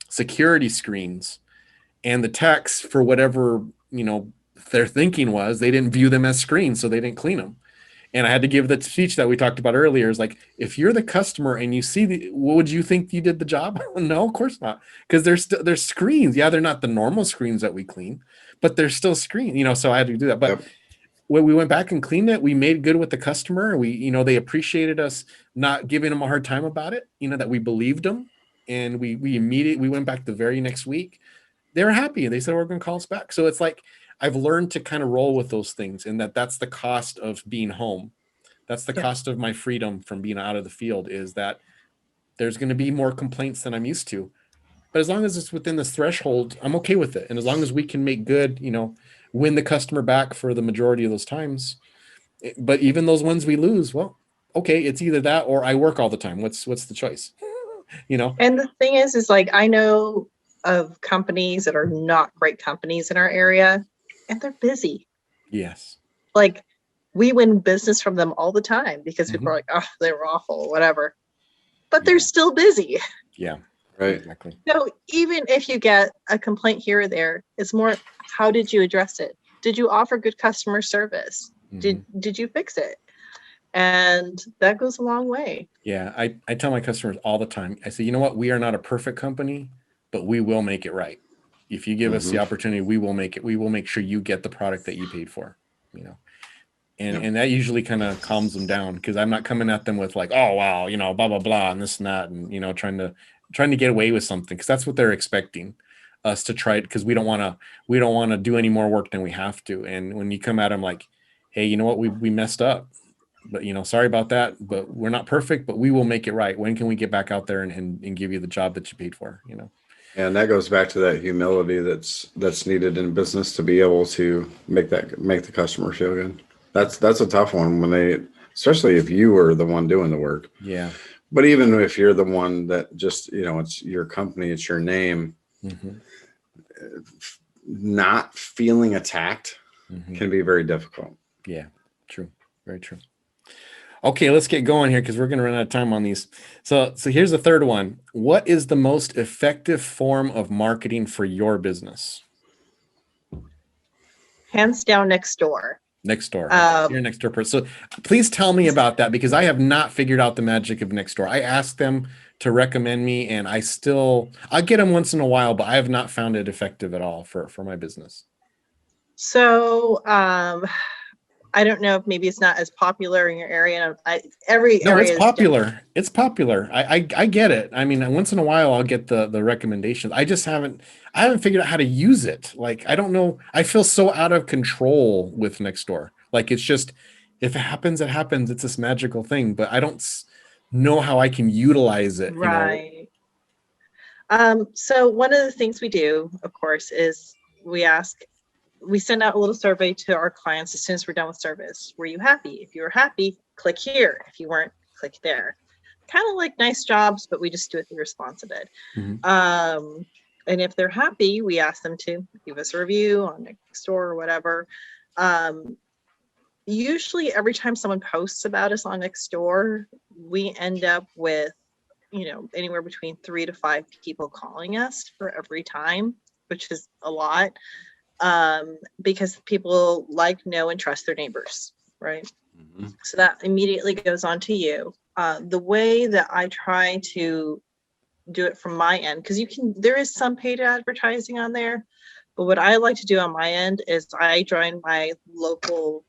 security screens. And the techs, for whatever, their thinking was, they didn't view them as screens, so they didn't clean them. And I had to give the speech that we talked about earlier. Is like, if you're the customer and you see would you think you did the job? No, of course not. Because they're screens. Yeah, they're not the normal screens that we clean, but they're still screened, so I had to do that. But Yep. when we went back and cleaned it, we made good with the customer. We, they appreciated us not giving them a hard time about it, that we believed them. And we immediately, we went back the very next week. They were happy and they said, we're going to call us back. So it's like, I've learned to kind of roll with those things, and that's the cost of being home. That's the cost of my freedom from being out of the field, is that there's going to be more complaints than I'm used to. But as long as it's within this threshold, I'm okay with it. And as long as we can make good, win the customer back for the majority of those times. But even those ones we lose, well, okay, it's either that or I work all the time. What's the choice? And the thing is like, I know of companies that are not great companies in our area, and they're busy. Yes. Like, we win business from them all the time because people are like, oh, they were awful, whatever. But they're still busy. Yeah. Right. Exactly. So even if you get a complaint here or there, it's more, how did you address it? Did you offer good customer service? Did you fix it? And that goes a long way. Yeah. I tell my customers all the time, I say, you know what? We are not a perfect company, but we will make it right. If you give us the opportunity, we will make it. We will make sure you get the product that you paid for, and that usually kind of calms them down, because I'm not coming at them with like, oh, wow, blah, blah, blah, and this and that. And, trying to get away with something, because that's what they're expecting us to try it, because we don't want to do any more work than we have to. And when you come at them like, hey, you know what, we messed up, but sorry about that, but we're not perfect, but we will make it right. When can we get back out there and give you the job that you paid for? And that goes back to that humility that's needed in business to be able to make the customer feel good. That's a tough one when especially if you are the one doing the work. Yeah. But even if you're the one that just, it's your company, it's your name, not feeling attacked can be very difficult. Yeah, true. Very true. Okay, let's get going here, because we're going to run out of time on these. So here's the third one. What is the most effective form of marketing for your business? Hands down, Nextdoor. Nextdoor. You're a Nextdoor person. So please tell me about that, because I have not figured out the magic of Nextdoor. I asked them to recommend me, and I get them once in a while, but I have not found it effective at all for my business. So I don't know if maybe it's not as popular in your area. It's popular. It's popular. I get it. I mean, once in a while I'll get the recommendations. I haven't figured out how to use it. Like, I don't know. I feel so out of control with Nextdoor. Like, it's just, if it happens, it happens. It's this magical thing, but I don't know how I can utilize it. Right. So one of the things we do, of course, is we send out a little survey to our clients as soon as we're done with service. Were you happy? If you were happy, click here. If you weren't, click there. Kind of like Nice Jobs, but we just do it the responsive. And if they're happy, we ask them to give us a review on Nextdoor or whatever. Usually every time someone posts about us on Nextdoor, we end up with, anywhere between 3 to 5 people calling us for every time, which is a lot. Because people like, know, and trust their neighbors, right? So that immediately goes on to you. The way that I try to do it from my end, because there is some paid advertising on there, but what I like to do on my end is I join my local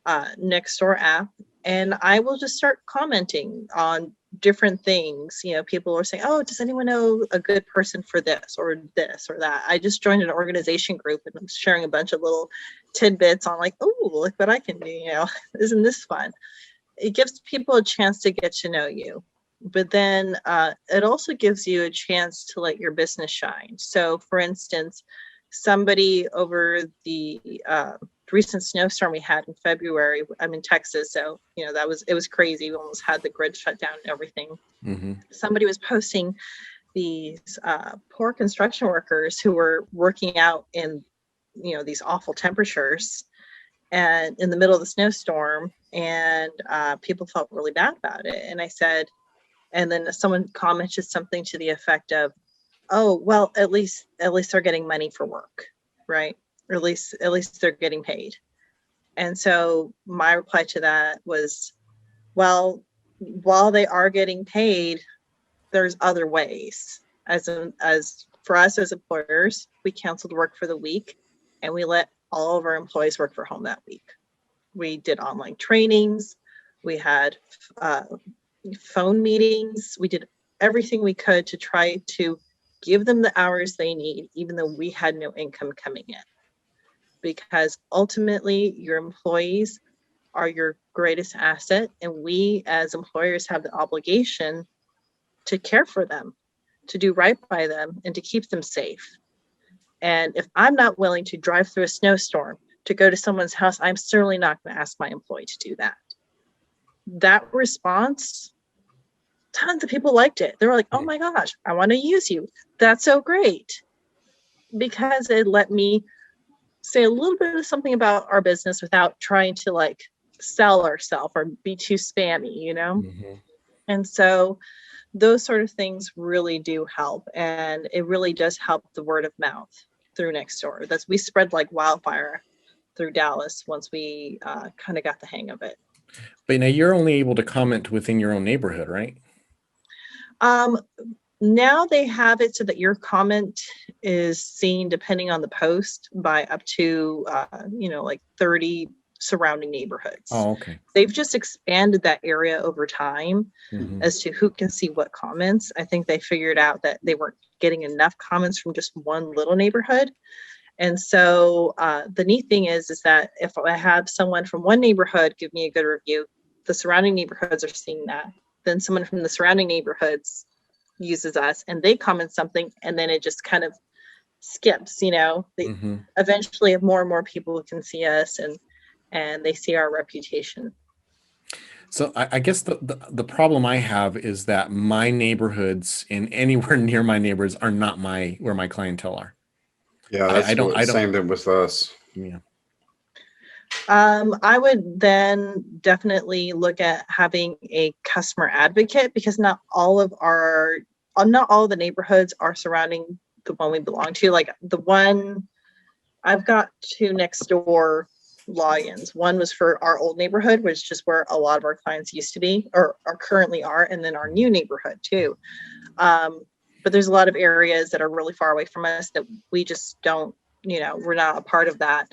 Nextdoor app, and I will just start commenting on different things. People are saying, oh, does anyone know a good person for this or that? I just joined an organization group, and I'm sharing a bunch of little tidbits on like, oh, look what I can do. Isn't this fun? It gives people a chance to get to know you, but then it also gives you a chance to let your business shine. So for instance, somebody over the recent snowstorm we had in February, I'm in Texas, so it was crazy. We almost had the grid shut down and everything. Somebody was posting these poor construction workers who were working out in these awful temperatures and in the middle of the snowstorm, and people felt really bad about it. And I said, and then someone commented something to the effect of, oh, well, at least they're getting money for work, right? Or at least they're getting paid. And so my reply to that was, well, while they are getting paid, there's other ways. As for us as employers, we canceled work for the week, and we let all of our employees work from home that week. We did online trainings. We had phone meetings. We did everything we could to try to give them the hours they need, even though we had no income coming in. Because ultimately, your employees are your greatest asset, and we as employers have the obligation to care for them, to do right by them, and to keep them safe. And if I'm not willing to drive through a snowstorm to go to someone's house, I'm certainly not going to ask my employee to do that. That response, tons of people liked it. They were like, oh my gosh, I want to use you. That's so great. Because it let me say a little bit of something about our business without trying to like sell ourselves or be too spammy, you know? Mm-hmm. And so those sort of things really do help. And it really does help the word of mouth through Nextdoor. We spread like wildfire through Dallas once we kind of got the hang of it. But now you're only able to comment within your own neighborhood, right? Now they have it so that your comment is seen, depending on the post, by up to, like 30 surrounding neighborhoods. Oh, okay. They've just expanded that area over time as to who can see what comments. I think they figured out that they weren't getting enough comments from just one little neighborhood. And so the neat thing is that if I have someone from one neighborhood give me a good review, the surrounding neighborhoods are seeing that. Then someone from the surrounding neighborhoods uses us and they comment something, and then it just kind of skips, eventually if more and more people can see us and they see our reputation. So I guess the problem I have is that my neighborhoods and anywhere near my neighbors are not where my clientele are. Yeah, that's the same thing with us. Yeah. I would then definitely look at having a customer advocate, because not all of the neighborhoods are surrounding the one we belong to. Like the one, I've got two next door logins. One was for our old neighborhood, which is just where a lot of our clients used to be or currently are, and then our new neighborhood too. But there's a lot of areas that are really far away from us that we just don't, we're not a part of that.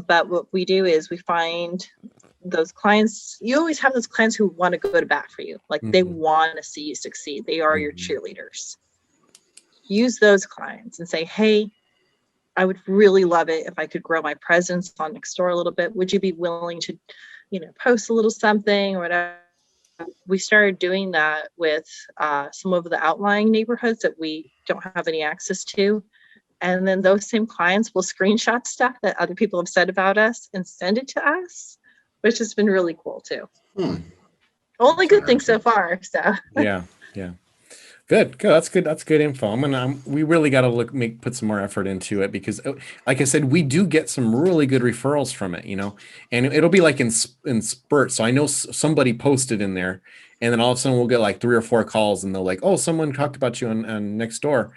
But what we do is we find those clients. You always have those clients who want to go to bat for you. Like they want to see you succeed. They are your cheerleaders. Use those clients and say, hey, I would really love it if I could grow my presence on Nextdoor a little bit. Would you be willing to, post a little something or whatever? We started doing that with some of the outlying neighborhoods that we don't have any access to. And then those same clients will screenshot stuff that other people have said about us and send it to us, which has been really cool too. Only good things so far. So yeah. Good. That's good. That's good info. We really got to put some more effort into it, because like I said, we do get some really good referrals from it, and it'll be like in spurts. So I know somebody posted in there, and then all of a sudden we'll get like 3 or 4 calls, and they're like, oh, someone talked about you on Nextdoor.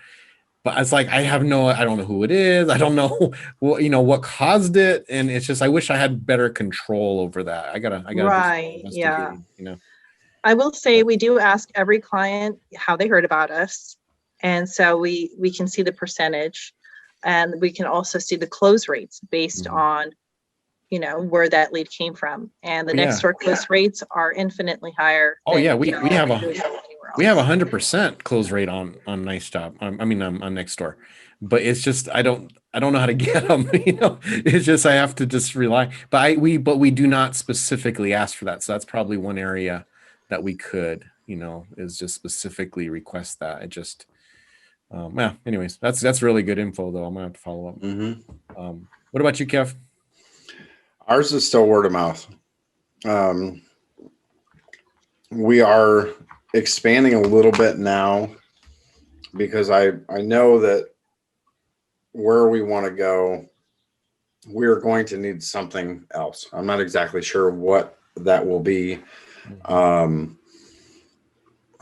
But it's like, I don't know who it is. I don't know what caused it. And it's just, I wish I had better control over that. I gotta right. Yeah. I will say we do ask every client how they heard about us. And so we can see the percentage, and we can also see the close rates based on, where that lead came from. And the Nextdoor close rates are infinitely higher. Oh yeah. We have 100% close rate on Nice Job. on Nextdoor, but it's just, I don't know how to get them. It's just, I have to just rely, but we do not specifically ask for that. So that's probably one area that we could, is just specifically request that. It just, anyways, that's really good info though. I'm gonna have to follow up. What about you, Kev? Ours is still word of mouth. We are expanding a little bit now, because I know that where we want to go, we're going to need something else. I'm not exactly sure what that will be.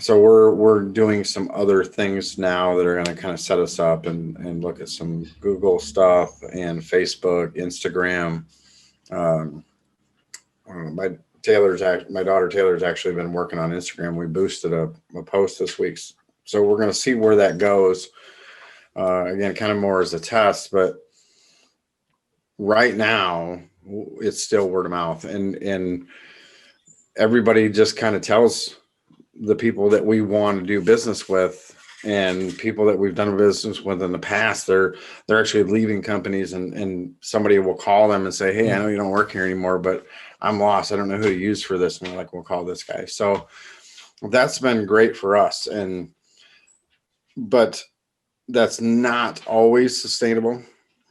So we're doing some other things now that are going to kind of set us up and look at some Google stuff and Facebook, Instagram. My daughter Taylor's actually been working on Instagram. We boosted a post this week, so we're going to see where that goes. Again, kind of more as a test, but right now it's still word of mouth, and everybody just kind of tells the people that we want to do business with, and people that we've done business with in the past, they're actually leaving companies, and somebody will call them and say, hey, I know you don't work here anymore, but I'm lost. I don't know who to use for this. And we're like, we'll call this guy. So that's been great for us. But that's not always sustainable.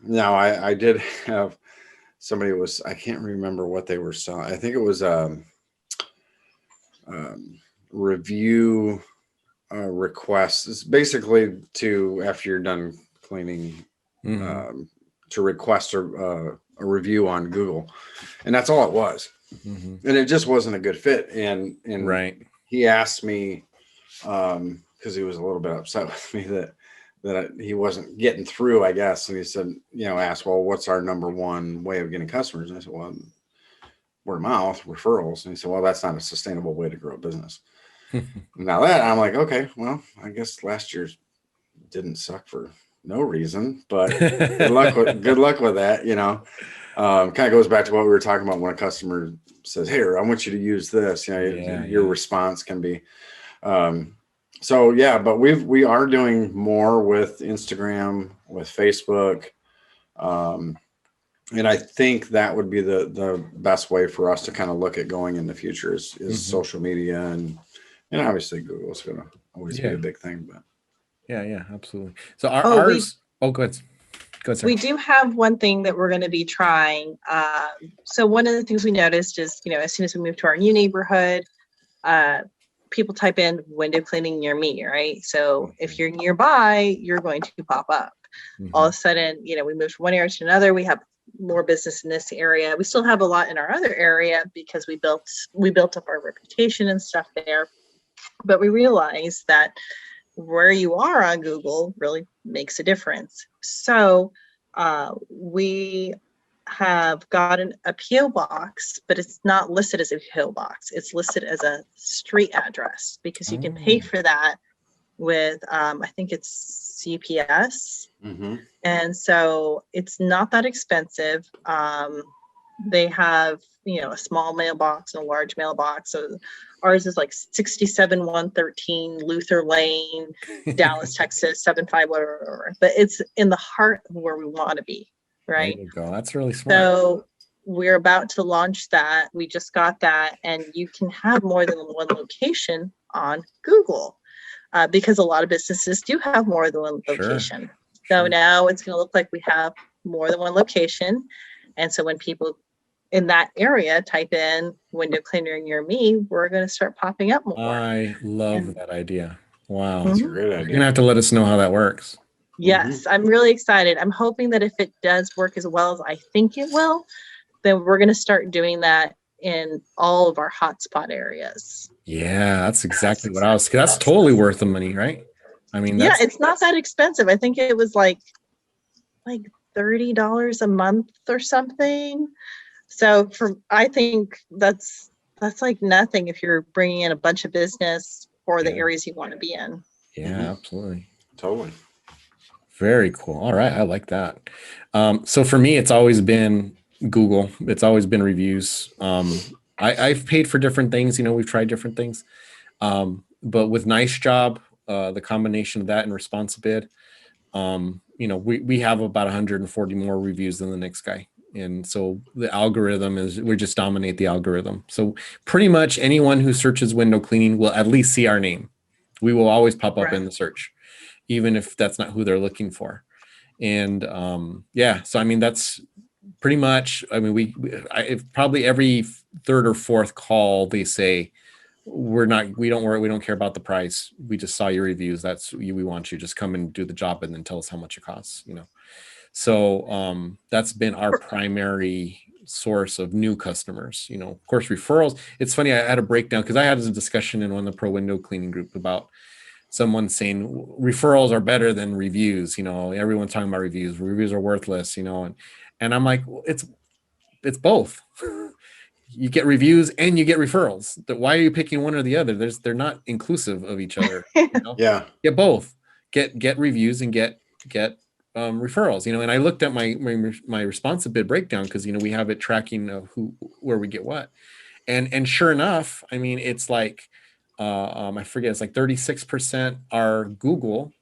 Now, I did have somebody I can't remember what they were selling. I think it was review requests. It's basically to, after you're done cleaning, to request a review on Google, and that's all it was. And it just wasn't a good fit. And right. He asked me, because he was a little bit upset with me that he wasn't getting through, I guess. And he said, asked, well, what's our number one way of getting customers? And I said, well, word of mouth, referrals. And he said, well, that's not a sustainable way to grow a business. Now that I'm like, okay, well, I guess last year's didn't suck for no reason, but good luck with that. Kind of goes back to what we were talking about when a customer says, hey, I want you to use this, your response can be, so yeah, but we are doing more with Instagram, with Facebook. And I think that would be the best way for us to kind of look at going in the future is social media, and obviously Google's going to always be a big thing, but yeah, absolutely. So ours, go ahead. Sorry. We do have one thing that we're going to be trying. So one of the things we noticed is, as soon as we moved to our new neighborhood, people type in window cleaning near me, right? So if you're nearby, you're going to pop up. All of a sudden, we moved from one area to another. We have more business in this area. We still have a lot in our other area because we built up our reputation and stuff there. But we realized that where you are on Google really makes a difference. So we have gotten a PO box, but it's not listed as a PO box. It's listed as a street address because you can pay for that with, I think it's CPS. And so it's not that expensive. They have, a small mailbox and a large mailbox. So ours is like 67113 Luther Lane, Dallas, Texas, 751. But it's in the heart of where we want to be, right? There you go. That's really smart. So we're about to launch that. We just got that, and you can have more than one location on Google because a lot of businesses do have more than one location. So now it's going to look like we have more than one location. And so when people in that area type in window cleaner near me, we're going to start popping up more. I love that idea. Wow. That's a great idea. You're going to have to let us know how that works. Yes, I'm really excited. I'm hoping that if it does work as well as I think it will, then we're going to start doing that in all of our hotspot areas. Yeah, that's exactly what I was. That's totally worth the money, right? I mean, it's not that expensive. I think it was like $30 a month or something. So I think that's like nothing if you're bringing in a bunch of business for the areas you want to be in. Yeah, absolutely. Totally. Very cool. All right. I like that. So for me, it's always been Google. It's always been reviews. I've paid for different things. We've tried different things. But with Nice Job, the combination of that and ResponsiBid, we have about 140 more reviews than the next guy. And so the algorithm we just dominate the algorithm. So pretty much anyone who searches window cleaning will at least see our name. We will always pop up in the search, even if that's not who they're looking for. And so I mean, that's pretty much, I mean, probably every third or fourth call, they say, we don't care about the price. We just saw your reviews. We want you, just come and do the job and then tell us how much it costs, So that's been our primary source of new customers. Of course, referrals. It's funny, I had a breakdown because I had a discussion in one of the pro window cleaning group about someone saying referrals are better than reviews. Everyone's talking about reviews. Reviews are worthless, and I'm like, well, it's both. You get reviews and you get referrals. Why are you picking one or the other? They're not inclusive of each other. Yeah. Get both. Get reviews and get referrals, and I looked at my responsive bid breakdown because, we have it tracking of where we get what. And sure enough, I mean, it's like, I forget, it's like 36% are Google,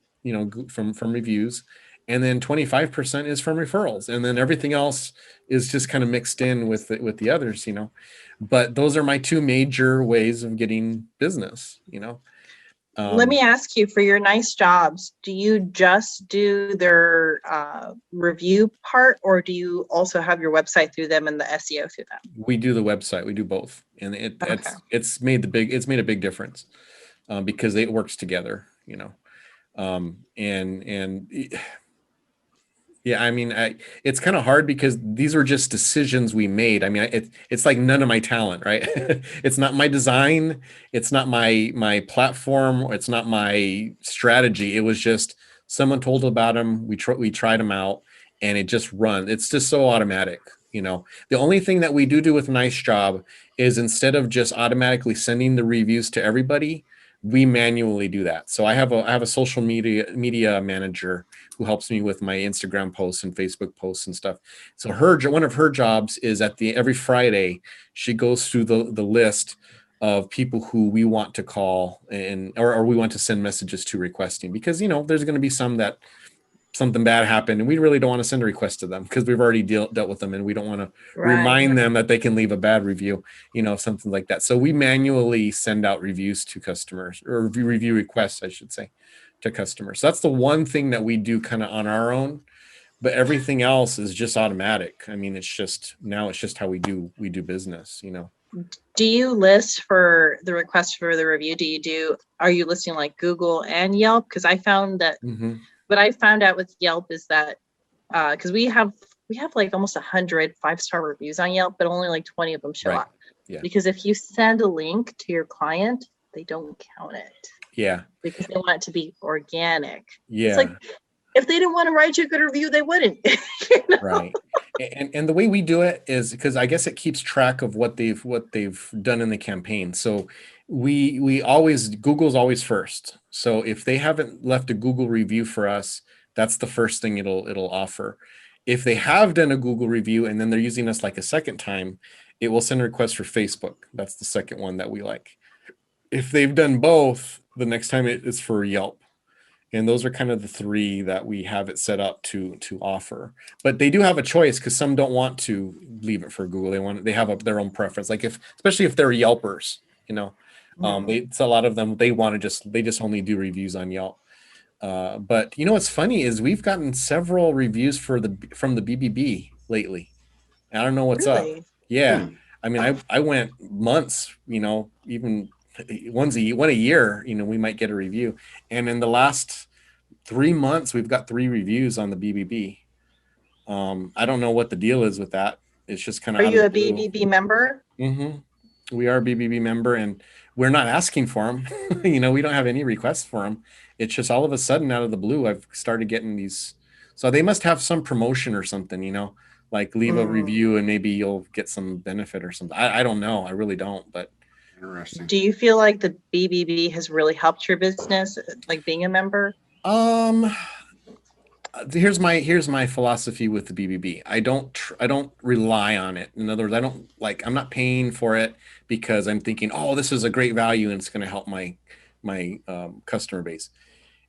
from reviews, and then 25% is from referrals, and then everything else is just kind of mixed in with the others, But those are my two major ways of getting business, Let me ask you, for your nice jobs, do you just do their review part, or do you also have your website through them and the SEO through them? We do the website, we do both, and Okay. it's made a big difference, because it works together, and yeah, I mean, it's kind of hard because these are just decisions we made. I mean, it's like none of my talent, right? It's not my design, it's not my platform, it's not my strategy. It was just someone told about them. We tried them out, and it just runs. It's just so automatic. The only thing that we do with Nice Job is, instead of just automatically sending the reviews to everybody, we manually do that. So I have a social media manager who helps me with my Instagram posts and Facebook posts and stuff. So one of her jobs is every Friday, she goes through the list of people who we want to call or we want to send messages to requesting, because there's going to be some that something bad happened and we really don't want to send a request to them because we've already dealt with them, and we don't want to remind them that they can leave a bad review, something like that. So we manually send out reviews to customers, or review requests, I should say, to customers. So that's the one thing that we do kind of on our own, but everything else is just automatic. I mean, it's just how we do business, Do you list for the request for the review? Are you listing like Google and Yelp? Because I found that what I found out with Yelp is that because we have like almost 100 5-star reviews on Yelp, but only like 20 of them show up. Yeah. Because if you send a link to your client, they don't count it. Yeah. Because they want it to be organic. Yeah. It's like, if they didn't want to write you a good review, they wouldn't. Right. And the way we do it is because I guess it keeps track of what they've done in the campaign. So Google's always first. So if they haven't left a Google review for us, that's the first thing it'll offer. If they have done a Google review and then they're using us like a second time, it will send a request for Facebook. That's the second one that we like. If they've done both, the next time it is for Yelp. And those are kind of the three that we have it set up to offer. But they do have a choice, because some don't want to leave it for Google. They have their own preference. Like especially if they're Yelpers, it's a lot of them. They just only do reviews on Yelp. But what's funny is we've gotten several reviews from the BBB lately. I don't know what's up. Yeah. I mean, I went months, even one a year, we might get a review. And in the last 3 months, we've got 3 reviews on the BBB. I don't know what the deal is with that. It's just kind of. Are you a BBB member? We are a BBB member, and we're not asking for them. We don't have any requests for them. It's just all of a sudden, out of the blue, I've started getting these. So they must have some promotion or something, like leave a review and maybe you'll get some benefit or something. I don't know. I really don't, but. Interesting. Do you feel like the BBB has really helped your business, like being a member? Here's my philosophy with the BBB. I don't rely on it. In other words, I'm not paying for it because I'm thinking, oh, this is a great value and it's going to help my customer base.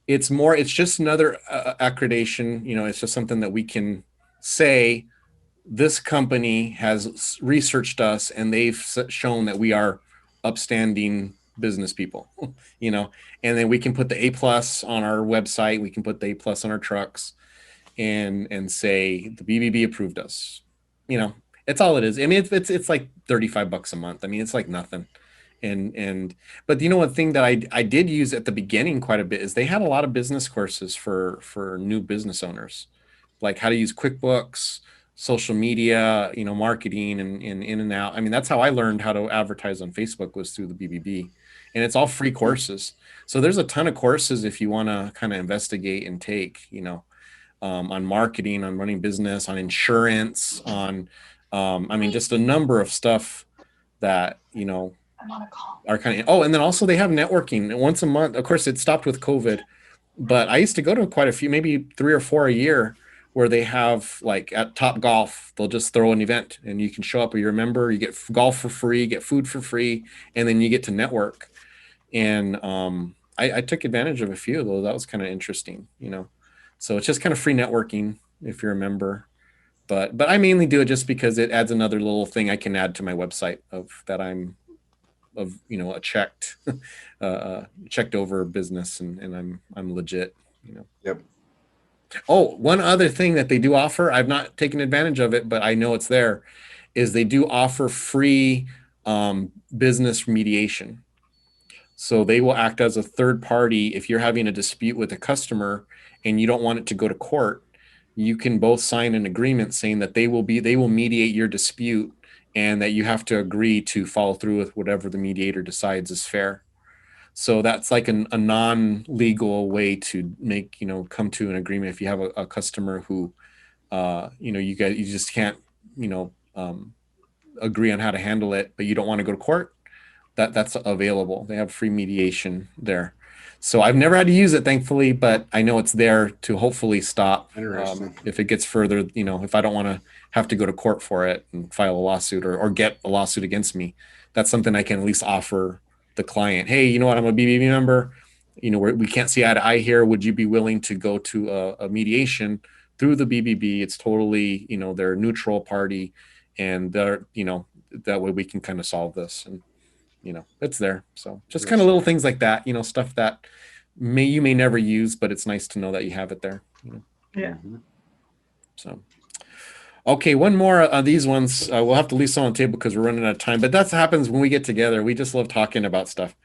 It's just another accreditation. It's just something that we can say, this company has researched us and they've shown that we are upstanding business people, and then we can put the A+ on our website. We can put the A+ on our trucks and say the BBB approved us. It's all it is. I mean, it's like $35 a month. I mean, it's like nothing. But one thing that I did use at the beginning quite a bit is they had a lot of business courses for new business owners, like how to use QuickBooks, social media, marketing and in and out. I mean, that's how I learned how to advertise on Facebook, was through the BBB, and it's all free courses. So there's a ton of courses if you want to kind of investigate and take, on marketing, on running business, on insurance, on, I mean, just a number of stuff that, are kind of, and then also they have networking once a month. Of course, it stopped with COVID. but I used to go to quite a few, maybe 3 or 4 a year, where they have like at Top Golf, they'll just throw an event and you can show up, or you're a member, you get golf for free, get food for free, and then you get to network. And I took advantage of a few of those. That was kind of interesting, So it's just kind of free networking if you're a member. But I mainly do it just because it adds another little thing I can add to my website of that I'm a checked over business, and I'm legit. Yep. Oh, one other thing that they do offer, I've not taken advantage of it, but I know it's there, is they do offer free business mediation. So they will act as a third party if you're having a dispute with a customer and you don't want it to go to court. You can both sign an agreement saying that they will mediate your dispute, and that you have to agree to follow through with whatever the mediator decides is fair. So that's like a non-legal way to make, come to an agreement. If you have a customer who, you just can't, agree on how to handle it, but you don't want to go to court, that's available. They have free mediation there. So I've never had to use it, thankfully, but I know it's there to hopefully stop if it gets further, if I don't want to have to go to court for it and file a lawsuit or get a lawsuit against me. That's something I can at least offer the client. Hey, you know what? I'm a BBB member. We can't see eye to eye here. Would you be willing to go to a mediation through the BBB? It's totally, they're a neutral party, and they're, that way we can kind of solve this. And it's there. So just kind of little things like that, stuff that you may never use, but it's nice to know that you have it there. Yeah. So, okay, one more of these ones. We'll have to leave some on the table because we're running out of time, but that happens when we get together. We just love talking about stuff.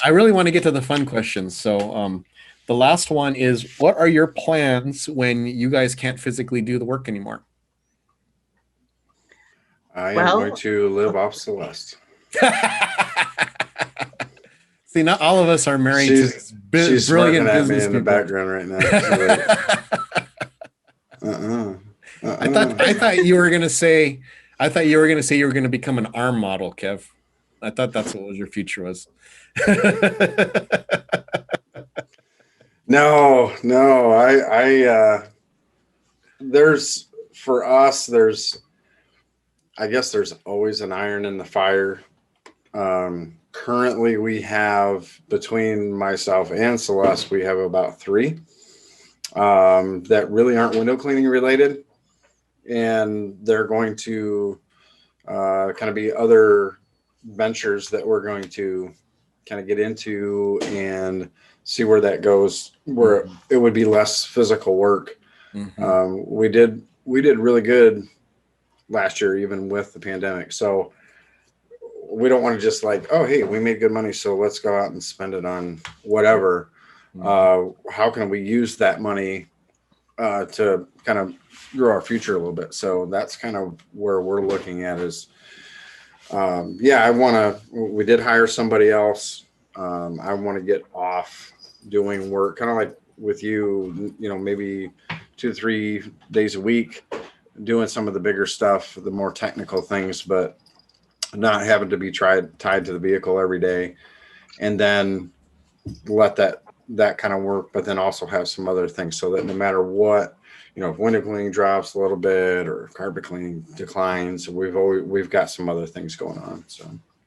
I really want to get to the fun questions. So the last one is, what are your plans when you guys can't physically do the work anymore? I am going to live off Celeste. See, not all of us are married she's to brilliant at business me in people. the background right now. I thought you were gonna say you were gonna become an ARM model, Kev. I thought that's what your future was. No, for us, I guess there's always an iron in the fire. Currently we have, between myself and Celeste, we have about 3 that really aren't window cleaning related, and they're going to kind of be other ventures that we're going to kind of get into and see where that goes, where it would be less physical work. We did really good last year, even with the pandemic. So we don't want to just like, oh, hey, we made good money, so let's go out and spend it on whatever. How can we use that money to kind of grow our future a little bit? So that's kind of where we're looking at is, we did hire somebody else. I want to get off doing work, kind of like with you, maybe 2-3 days a week, doing some of the bigger stuff, the more technical things, but not having to be tied to the vehicle every day, and then let that kind of work, but then also have some other things, so that no matter what, if window cleaning drops a little bit or carpet cleaning declines, we've got some other things going on. So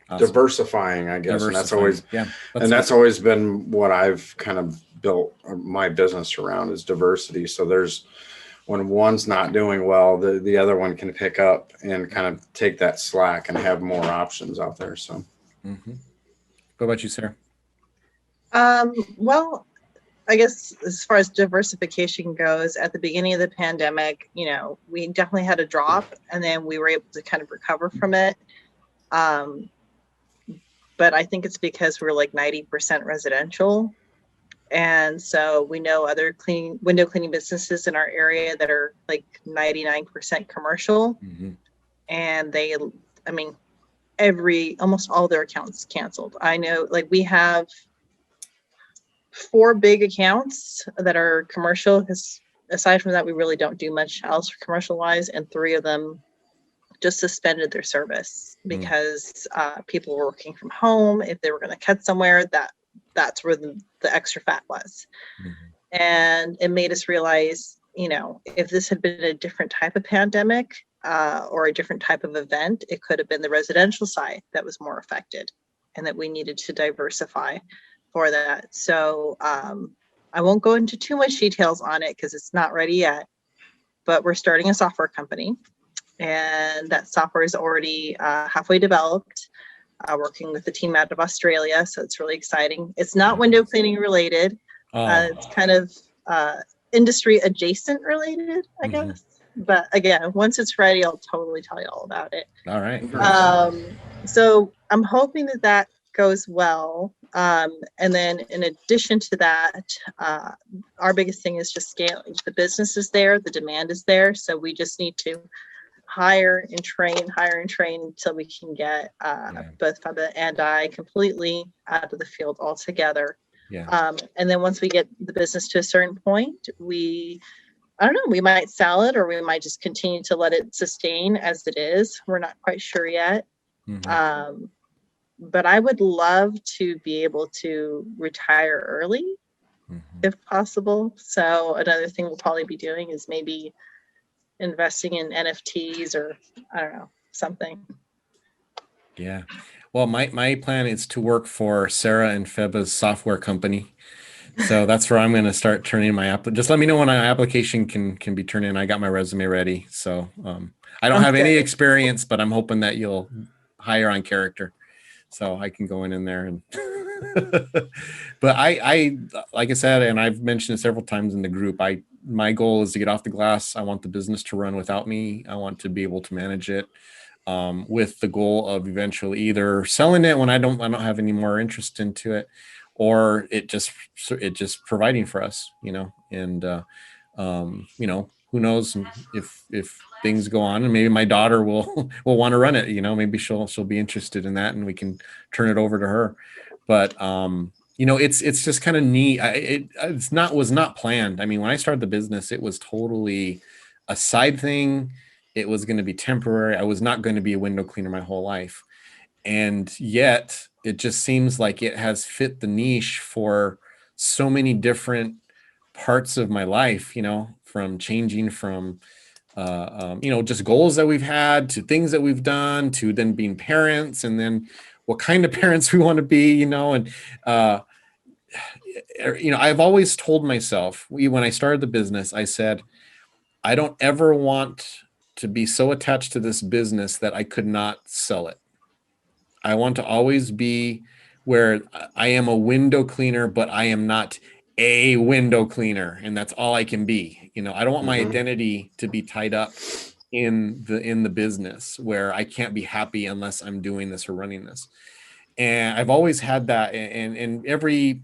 awesome. Diversifying, I guess. And that's always been what I've kind of built my business around, is diversity. So when one's not doing well, the other one can pick up and kind of take that slack and have more options out there. So, What about you, Sarah? Well, I guess as far as diversification goes, at the beginning of the pandemic, we definitely had a drop, and then we were able to kind of recover from it. But I think it's because we're like 90% residential. And so we know other window cleaning businesses in our area that are like 99% commercial. And almost all their accounts canceled. I know, like, we have 4 big accounts that are commercial, because aside from that, we really don't do much else commercial wise. And 3 of them just suspended their service because people were working from home. If they were going to cut somewhere, that that's where the extra fat was. Mhm. And it made us realize, if this had been a different type of pandemic or a different type of event, it could have been the residential side that was more affected, and that we needed to diversify for that. So I won't go into too much details on it because it's not ready yet, but we're starting a software company, and that software is already halfway developed, working with the team out of Australia. So it's really exciting. It's not window cleaning related. It's kind of industry adjacent related, I guess. But again, once it's ready, I'll totally tell you all about it. All right. So I'm hoping that goes well. And then in addition to that, our biggest thing is just scaling. The business is there, the demand is there. So we just need to hire and train until we can get both Feba and I completely out of the field altogether. Yeah. And then once we get the business to a certain point, I don't know, we might sell it, or we might just continue to let it sustain as it is. We're not quite sure yet. But I would love to be able to retire early if possible. So another thing we'll probably be doing is maybe investing in NFTs, or I don't know, something. Yeah. Well, my plan is to work for Sarah and Feba's software company. So that's where I'm going to start turning my app. Just let me know when my application can be turned in. I got my resume ready. So I don't have any experience, but I'm hoping that you'll hire on character, so I can go in there and. But I like I said, and I've mentioned it several times in the group, my goal is to get off the glass. I want the business to run without me. I want to be able to manage it, with the goal of eventually either selling it when I don't have any more interest into it, or it just providing for us, and who knows if things go on, and maybe my daughter will want to run it, maybe she'll be interested in that and we can turn it over to her. But it's just kind of neat. Was not planned. I mean, when I started the business, it was totally a side thing. It was going to be temporary. I was not going to be a window cleaner my whole life. And yet it just seems like it has fit the niche for so many different parts of my life, from changing from, just goals that we've had to things that we've done to then being parents, and then what kind of parents we want to be, and, I've always told myself, when I started the business, I said, I don't ever want to be so attached to this business that I could not sell it. I want to always be where I am a window cleaner, but I am not a window cleaner, and that's all I can be. I don't want my identity to be tied up in the business where I can't be happy unless I'm doing this or running this. And I've always had that. And every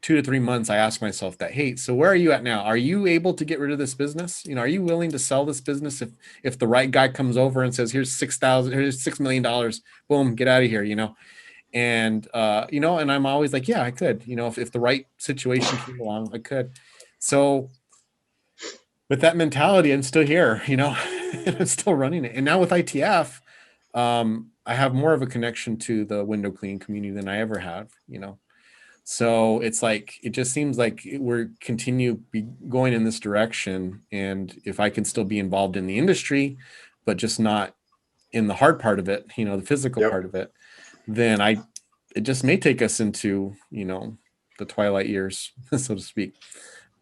2 to 3 months, I ask myself that, hey, so where are you at now? Are you able to get rid of this business? Are you willing to sell this business if the right guy comes over and says, here's $6 million, boom, get out of here, And, and I'm always like, yeah, I could, if the right situation came along, I could. So with that mentality, I'm still here, I'm still running it. And now with ITF, I have more of a connection to the window cleaning community than I ever have, So it's like, it just seems like we're going in this direction. And if I can still be involved in the industry, but just not in the hard part of it, the physical part of it, then it just may take us into, the twilight years, so to speak.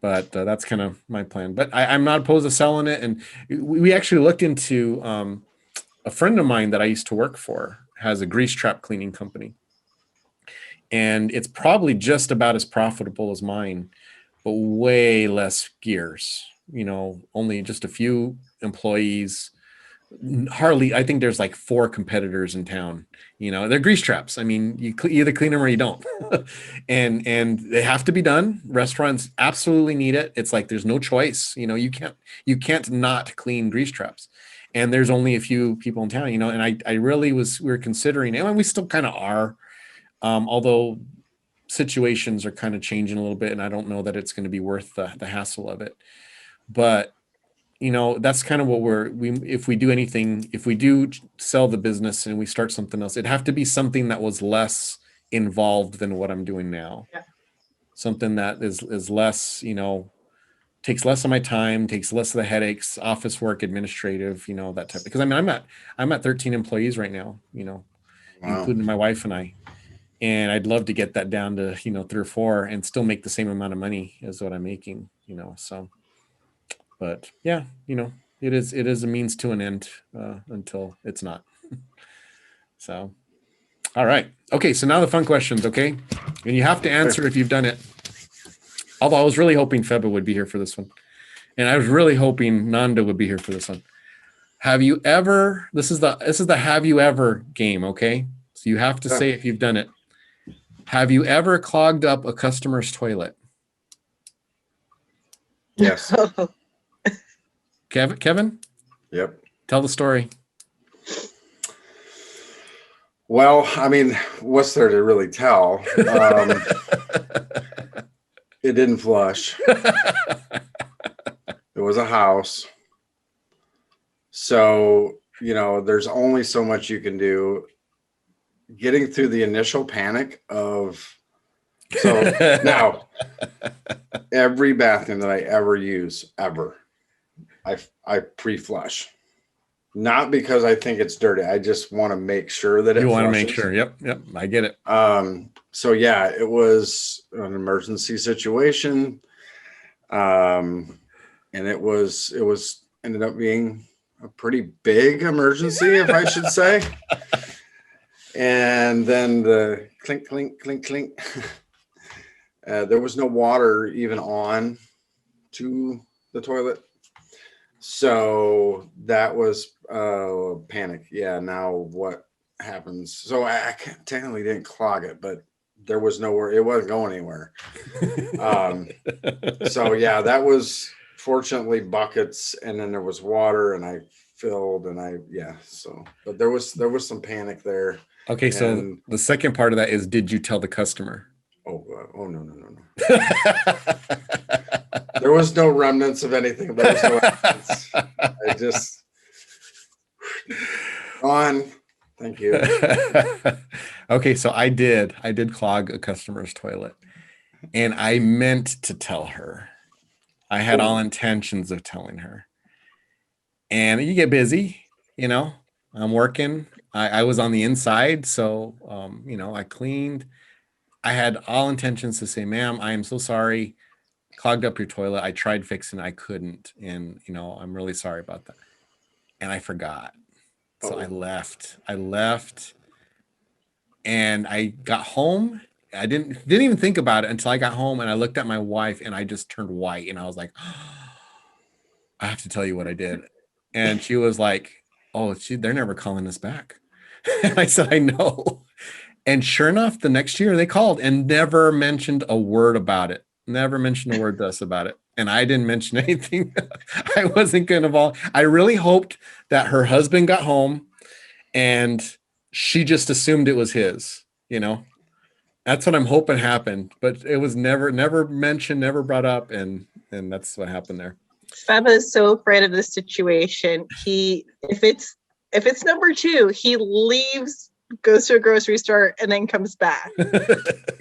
But that's kind of my plan. But I'm not opposed to selling it. And we actually looked into, a friend of mine that I used to work for has a grease trap cleaning company. And it's probably just about as profitable as mine, but way less gears, only just a few employees. Hardly, I think there's like 4 competitors in town, they're grease traps. I mean, you either clean them or you don't. and they have to be done. Restaurants absolutely need it. It's like, there's no choice. You can't not clean grease traps. And there's only a few people in town, and I really we were considering, and we still kind of are, although situations are kind of changing a little bit, and I don't know that it's going to be worth the hassle of it. But that's kind of what if we do sell the business and we start something else, it'd have to be something that was less involved than what I'm doing now. Yeah. Something that is less, takes less of my time, takes less of the headaches, office work, administrative, that type. Because I mean, I'm at 13 employees right now, Wow. including my wife and I. And I'd love to get that down to, 3 or 4 and still make the same amount of money as what I'm making, so, but yeah, it is a means to an end, until it's not. So, all right. Okay. So now the fun questions. Okay. And you have to answer if you've done it. Although I was really hoping Feba would be here for this one. And I was really hoping Nanda would be here for this one. Have you ever, this is the have you ever game. Okay. So you have to say if you've done it. Have you ever clogged up a customer's toilet? Yes. Kevin? Yep. Tell the story. Well, I mean, what's there to really tell? It didn't flush. It was a house. So, there's only so much you can do. Getting through the initial panic of, so now, every bathroom that I ever use, I pre-flush. Not because I think it's dirty. I just want to make sure that you want to make sure. Yep. I get it. So yeah, it was an emergency situation. And it ended up being a pretty big emergency, if I should say. And then the clink, clink, clink, clink. There was no water even on to the toilet. So that was panic. Yeah. Now what happens? So I technically didn't clog it, but there was nowhere. It wasn't going anywhere. So yeah, that was fortunately buckets, and then there was water, and I filled, and so, but there was some panic there. Okay. So the second part of that is, did you tell the customer? Oh no. There was no remnants of anything. There was no evidence. I just gone. Thank you. Okay, so I did clog a customer's toilet, and I meant to tell her. I had all intentions of telling her. And you get busy, I'm working. I was on the inside, so I cleaned. I had all intentions to say, ma'am, I am so sorry. Clogged up your toilet. I tried fixing it. I couldn't. And, I'm really sorry about that. And I forgot. So I left and I got home. I didn't even think about it until I got home, and I looked at my wife, and I just turned white, and I was like, oh, I have to tell you what I did. And she was like, oh, they're never calling us back. And I said, I know. And sure enough, the next year they called and never mentioned a word about it. Never mentioned a word to us about it. And I didn't mention anything. I wasn't going to involve. I really hoped that her husband got home and she just assumed it was his, That's what I'm hoping happened. But it was never mentioned, never brought up. And that's what happened there. Feba is so afraid of this situation. If it's number 2, he leaves, goes to a grocery store, and then comes back.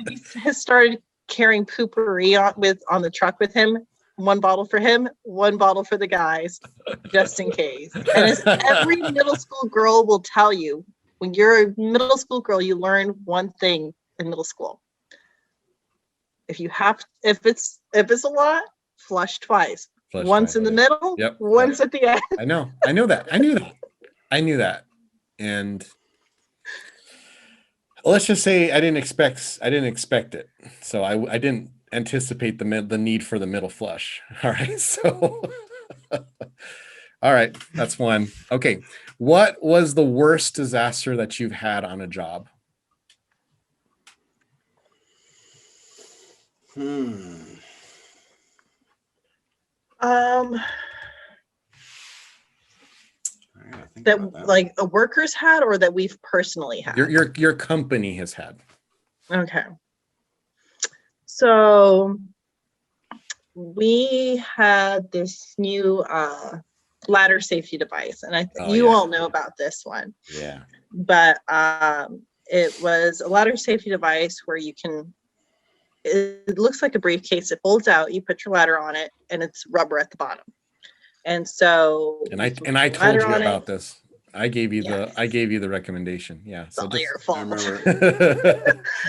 He has started carrying poopery on the truck with him. 1 bottle for him, 1 bottle for the guys, just in case. And as every middle school girl will tell you, when you're a middle school girl, you learn one thing in middle school. If it's a lot, flush twice. Once in the middle, once at the end. I know that. I knew that. And let's just say I didn't expect it. So I didn't anticipate the need for the middle flush. All right. So all right, that's one. Okay. What was the worst disaster that you've had on a job? That like a workers had, or that we've personally had? Your company has had. Okay. So we had this new ladder safety device, and you all know about this one. Yeah. But It was a ladder safety device where you can, it looks like a briefcase. It folds out, you put your ladder on it, and it's rubber at the bottom. And so And you can put I the told ladder you on about it. this. I gave you Yes. the recommendation. Yeah. It's So all just your I fault. remember.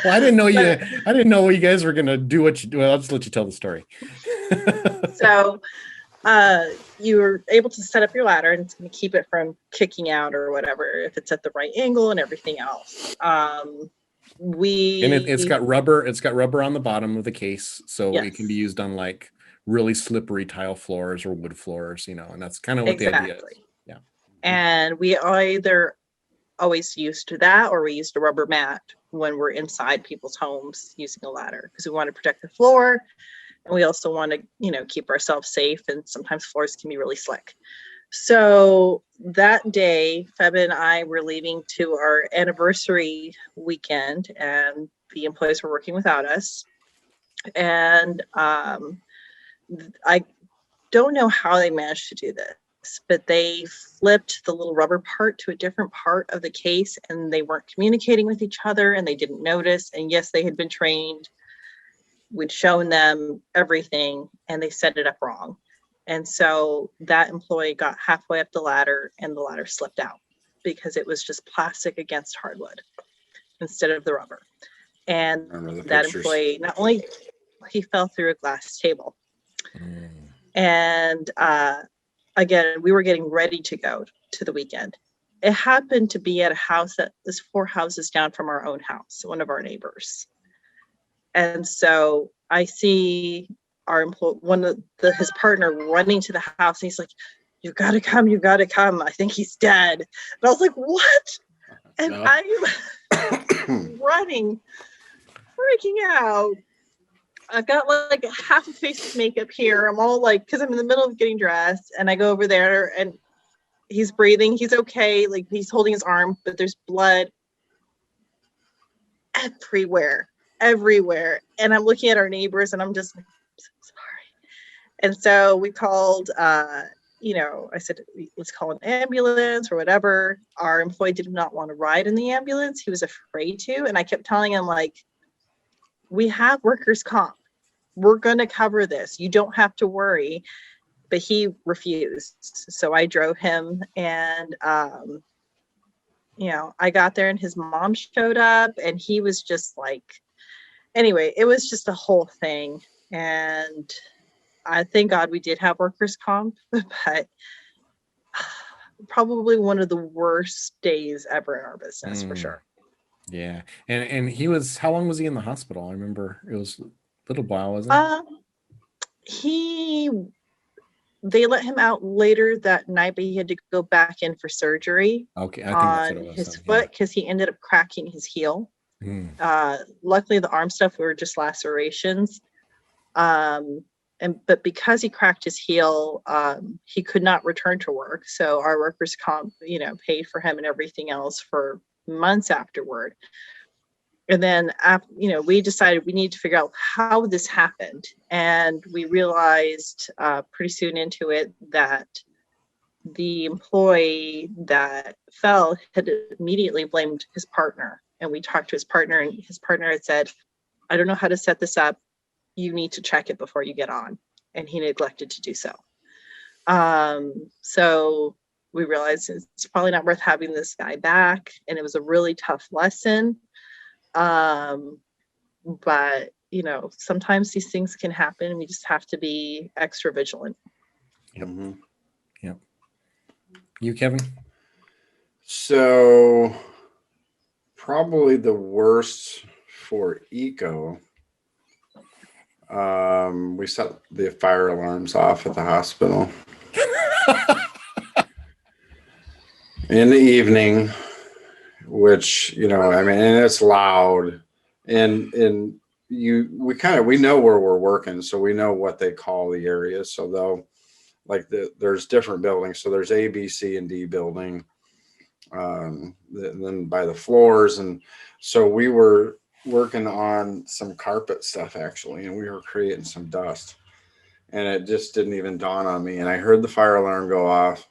well, I didn't know you But- I didn't know you guys were gonna do what you do. Well, I'll just let you tell the story. So you were able to set up your ladder, and it's going to keep it from kicking out or whatever if it's at the right angle and everything else. And it's got rubber on the bottom of the case, so it can be Yes. used on like really slippery tile floors or wood floors, and that's kind of what the idea is. Yeah. And we either always used that or we used a rubber mat when we're inside people's homes using a ladder, because we want to protect the floor, and we also want to keep ourselves safe, and sometimes floors can be really slick. So that day, Feb and I were leaving to our anniversary weekend, and the employees were working without us. And I don't know how they managed to do this, but they flipped the little rubber part to a different part of the case, and they weren't communicating with each other, and they didn't notice. And yes, they had been trained. We'd shown them everything, and they set it up wrong. And so that employee got halfway up the ladder, and the ladder slipped out because it was just plastic against hardwood instead of the rubber. And that employee, not only he fell through a glass table. And again, we were getting ready to go to the weekend. It happened to be at a house that was 4 houses down from our own house, one of our neighbors. And so I see our employee, his partner running to the house, and he's like, "You got to come, you got to come. I think he's dead." And I was like, "What?" And I'm running, freaking out. I've got like half a face of makeup here. I'm all like, because I'm in the middle of getting dressed, and I go over there, and he's breathing. He's okay. Like, he's holding his arm, but there's blood everywhere. And I'm looking at our neighbors, and I'm just like, "I'm so sorry." And so we called, I said, "Let's call an ambulance or whatever." Our employee did not want to ride in the ambulance. He was afraid to. And I kept telling him, like, "We have workers' comp. We're going to cover this. You don't have to worry." But he refused. So I drove him, and, I got there, and his mom showed up, and he was just like, anyway, it was just a whole thing. And I thank God we did have workers' comp, but probably one of the worst days ever in our business, for sure. Yeah. And he was, how long was he in the hospital? I remember it was a little while, wasn't it? They let him out later that night, but he had to go back in for surgery. Okay, I think that's what it was. His foot, because he ended up cracking his heel. Luckily, the arm stuff were just lacerations. But because he cracked his heel, he could not return to work. So our workers' comp, paid for him and everything else for months afterward. And then, we decided we need to figure out how this happened. And we realized pretty soon into it that the employee that fell had immediately blamed his partner. And we talked to his partner, and his partner had said, "I don't know how to set this up. You need to check it before you get on." And he neglected to do so. So we realized it's probably not worth having this guy back. And it was a really tough lesson. But sometimes these things can happen. We just have to be extra vigilant. Yep. Yep. You, Kevin? So probably the worst for eco. We set the fire alarms off at the hospital in the evening, which, and it's loud, and we know where we're working, so we know what they call the area. So there's different buildings. So there's A, B, C, and D building, then by the floors. And so we were working on some carpet stuff, actually, and we were creating some dust, and it just didn't even dawn on me. And I heard the fire alarm go off,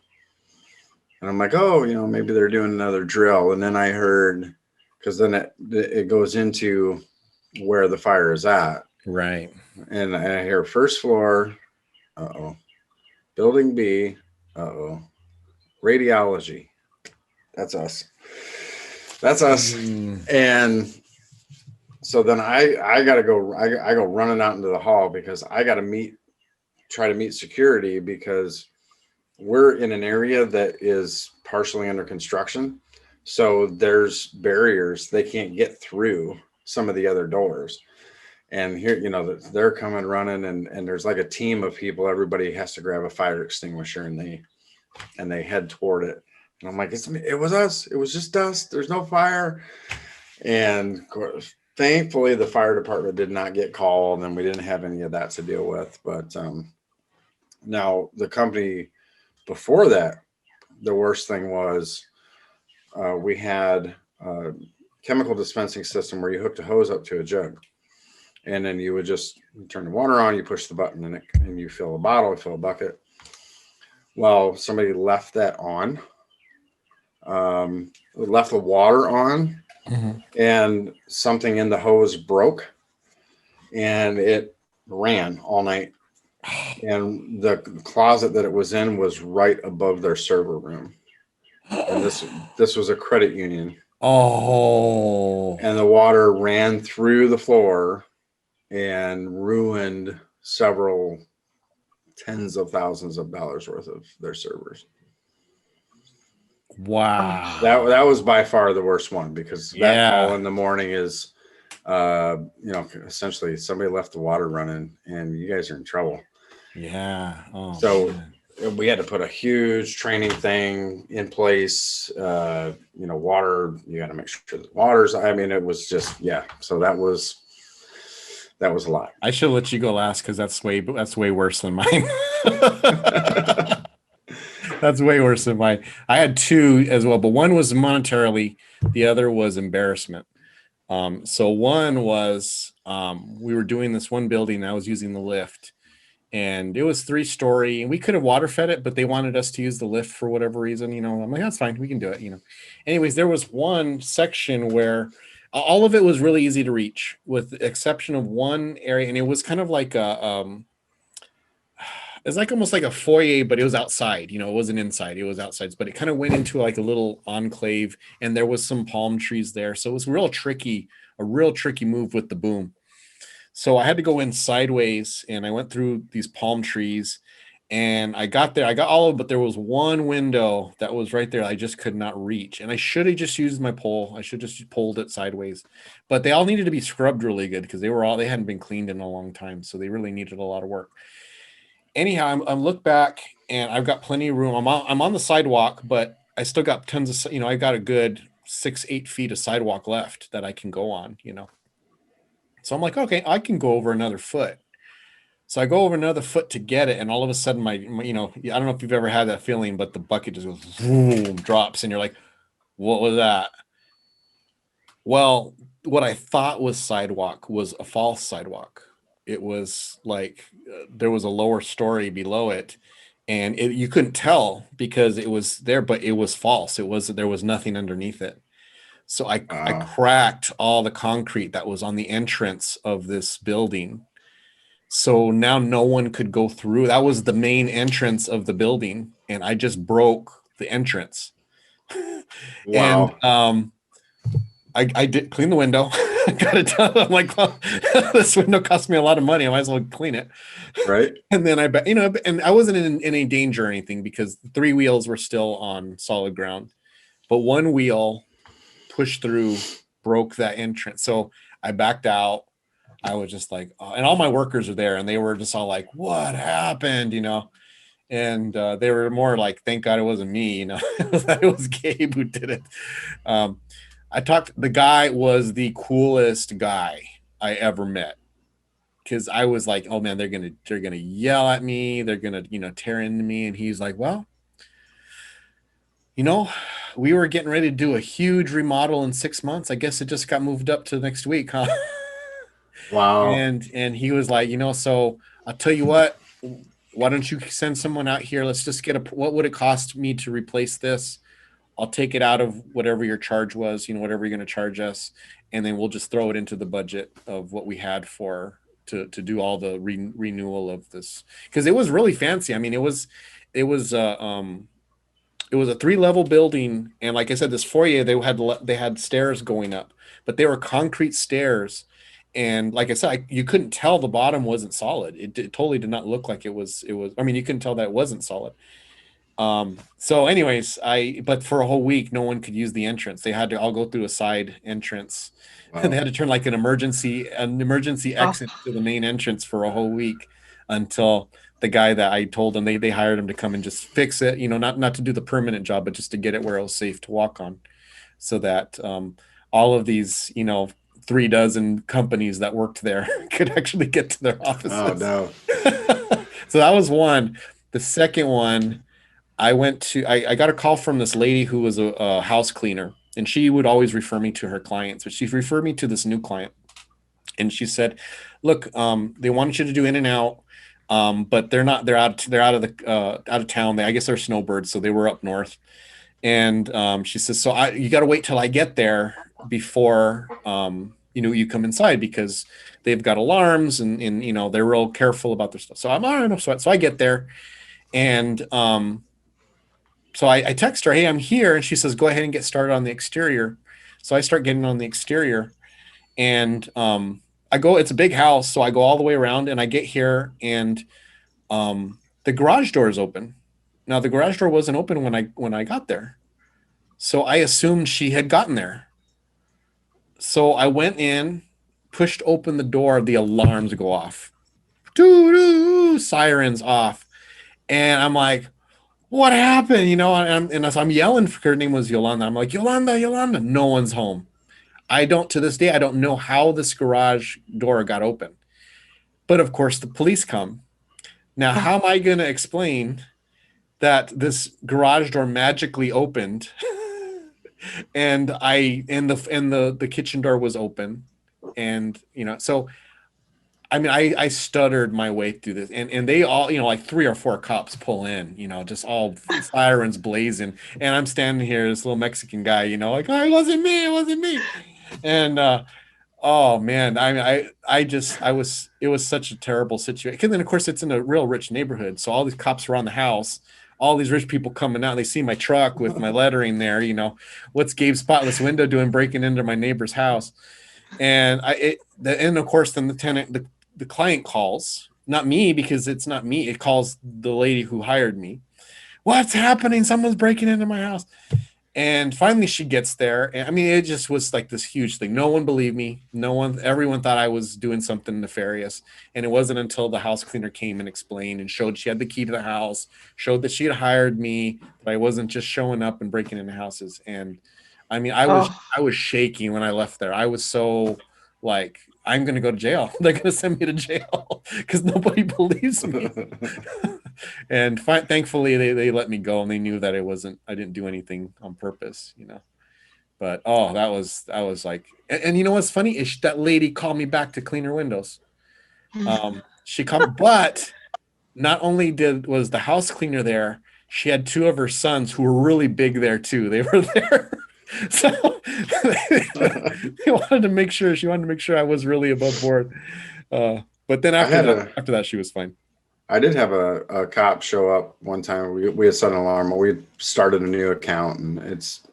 and I'm like, oh, maybe they're doing another drill. And then I heard because then it goes into where the fire is at. Right. And I hear first floor, uh-oh. Building B, uh-oh. Radiology. That's us. That's us. And so then I gotta go. I go running out into the hall because I gotta try to meet security because we're in an area that is partially under construction. So there's barriers. They can't get through some of the other doors. And here, they're coming running and there's like a team of people. Everybody has to grab a fire extinguisher and they head toward it. And I'm like, it was us. It was just us. There's no fire. And of course, thankfully the fire department did not get called and we didn't have any of that to deal with. But now the company before that, the worst thing was we had a chemical dispensing system where you hooked a hose up to a jug. And then you would just turn the water on, you push the button and you fill a bottle, fill a bucket. Well, somebody left that on, left the water on, and something in the hose broke and it ran all night. And the closet that it was in was right above their server room. And this was a credit union. Oh. And the water ran through the floor and ruined several tens of thousands of dollars worth of their servers. Wow. That was by far the worst one because that call in the morning is, essentially somebody left the water running and you guys are in trouble. Yeah. Oh, so we had to put a huge training thing in place. Water, you got to make sure the water's, it was just, So that was a lot. I should let you go last because that's way worse than mine. That's way worse than mine. I had two as well, but one was monetarily, the other was embarrassment. So one was we were doing this one building. I was using the lift, and it was 3-story, and we could have water fed it, but they wanted us to use the lift for whatever reason. I'm like, that's fine, we can do it. Anyways, there was one section where all of it was really easy to reach, with the exception of one area, and it was kind of like it's like almost like a foyer, but it was outside. It wasn't inside; it was outside. But it kind of went into like a little enclave, and there was some palm trees there, so it was a real tricky move with the boom. So I had to go in sideways, and I went through these palm trees, and I got there. I got all of it, but there was one window that was right there I just could not reach, and I should have just used my pole. I should just pulled it sideways, but they all needed to be scrubbed really good because they hadn't been cleaned in a long time, so they really needed a lot of work. Anyhow, I look back and I've got plenty of room. I'm on the sidewalk, but I still got tons of, I got a good 6-8 feet of sidewalk left that I can go on, So I'm like, okay, I can go over another foot. So I go over another foot to get it. And all of a sudden my I don't know if you've ever had that feeling, but the bucket just goes, boom, drops. And you're like, what was that? Well, what I thought was sidewalk was a false sidewalk. It was like there was a lower story below it, and you couldn't tell because it was there, but it was false. There was nothing underneath it. So I cracked all the concrete that was on the entrance of this building. So now no one could go through. That was the main entrance of the building, and I just broke the entrance. Wow. And I did clean the window. Got it done. I'm like, well, this window cost me a lot of money. I might as well clean it. Right. And then and I wasn't in any danger or anything because the 3 wheels were still on solid ground, but one wheel pushed through, broke that entrance. So I backed out. I was just like, and all my workers are there, and they were just all like, what happened? And they were more like, thank God it wasn't me, it was Gabe who did it. The guy was the coolest guy I ever met, because I was like, oh man, they're gonna yell at me, they're gonna tear into me, and he's like, well, we were getting ready to do a huge remodel in 6 months. I guess it just got moved up to next week, huh? Wow. And he was like, so I'll tell you what, why don't you send someone out here? Let's just what would it cost me to replace this? I'll take it out of whatever your charge was, whatever you're going to charge us, and then we'll just throw it into the budget of what we had for to do all the renewal of this, because it was really fancy. I mean, it was a 3-level building, and like I said, this foyer, they had stairs going up, but they were concrete stairs, and like I said, you couldn't tell the bottom wasn't solid. It totally did not look like it was. I mean, you couldn't tell that it wasn't solid. So anyways, but for a whole week, no one could use the entrance. They had to all go through a side entrance. Wow. And they had to turn like an emergency exit to the main entrance for a whole week, until the guy that I told them, they hired him to come and just fix it, not to do the permanent job, but just to get it where it was safe to walk on, so that all of these, 36 companies that worked there could actually get to their offices. Oh, no. So that was one. The second one, I got a call from this lady who was a house cleaner, and she would always refer me to her clients, but she referred me to this new client. And she said, look, they wanted you to do in and out, but they're out of town. I guess they're snowbirds, so they were up north. And she says, so you got to wait till I get there before you come inside, because they've got alarms, and they're real careful about their stuff. So I'm all right. So I get there, and so I text her, hey, I'm here. And she says, go ahead and get started on the exterior. So I start getting on the exterior, and it's a big house. So I go all the way around, and I get here, and the garage door is open. Now the garage door wasn't open when I got there. So I assumed she had gotten there. So I went in, pushed open the door, the alarms go off. Doo-doo, sirens off. And I'm like, what happened? And so I'm yelling, her name was Yolanda. I'm like, Yolanda, no one's home. To this day, I don't know how this garage door got open. But of course the police come. Now, how am I going to explain that this garage door magically opened and the kitchen door was open? And, so I mean, I stuttered my way through this, and they all, like 3 or 4 cops pull in, just all sirens blazing. And I'm standing here, this little Mexican guy, like, oh, it wasn't me. And, oh man, I mean, it was such a terrible situation. And then of course it's in a real rich neighborhood. So all these cops around the house, all these rich people coming out, they see my truck with my lettering there, what's Gabe's spotless window doing breaking into my neighbor's house? And of course then the client calls, not me, because it's not me. It calls the lady who hired me. What's happening? Someone's breaking into my house. And finally she gets there. And I mean, it just was like this huge thing. No one believed me. Everyone thought I was doing something nefarious. And it wasn't until the house cleaner came and explained and showed she had the key to the house, showed that she had hired me, that I wasn't just showing up and breaking into houses. And I mean, I was shaking when I left there. I was so like, I'm going to go to jail. They're going to send me to jail because nobody believes me. And thankfully they let me go, and they knew that I didn't do anything on purpose, but that was like, and you know what's funny is that lady called me back to clean her windows. She called, but not only was the house cleaner there, she had 2 of her sons who were really big there too. They were there. So she wanted to make sure I was really above board. But then after that, she was fine. I did have a cop show up one time. We had set an alarm. We started a new account, and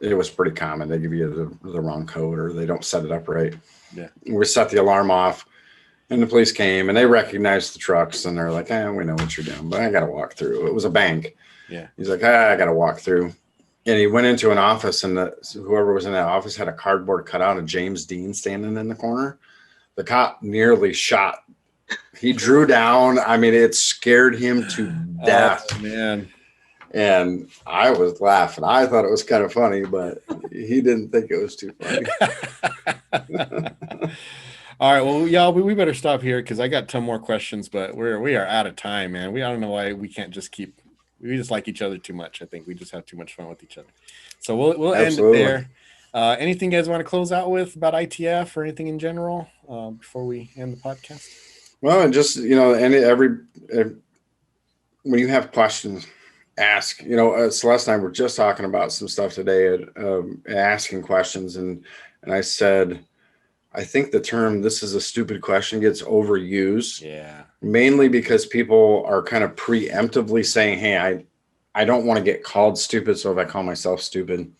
it was pretty common. They give you the wrong code, or they don't set it up right. Yeah. We set the alarm off, and the police came, and they recognized the trucks, and they're like, we know what you're doing, but I got to walk through. It was a bank. Yeah. He's like, I got to walk through. And he went into an office, and whoever was in that office had a cardboard cutout of James Dean standing in the corner. The cop nearly shot. He drew down. I mean, it scared him to death. Oh, man. And I was laughing. I thought it was kind of funny, but he didn't think it was too funny. All right. Well, y'all, we better stop here because I got 10 more questions, but we are out of time, man. I don't know why we can't just we just like each other too much. I think we just have too much fun with each other. So we'll end it there. Anything you guys want to close out with about ITF or anything in general before we end the podcast? Well, and just, when you have questions, ask, Celeste and I were just talking about some stuff today, asking questions. And I said, I think the term, this is a stupid question, gets overused. Yeah. Mainly because people are kind of preemptively saying, hey, I don't want to get called stupid. So if I call myself stupid,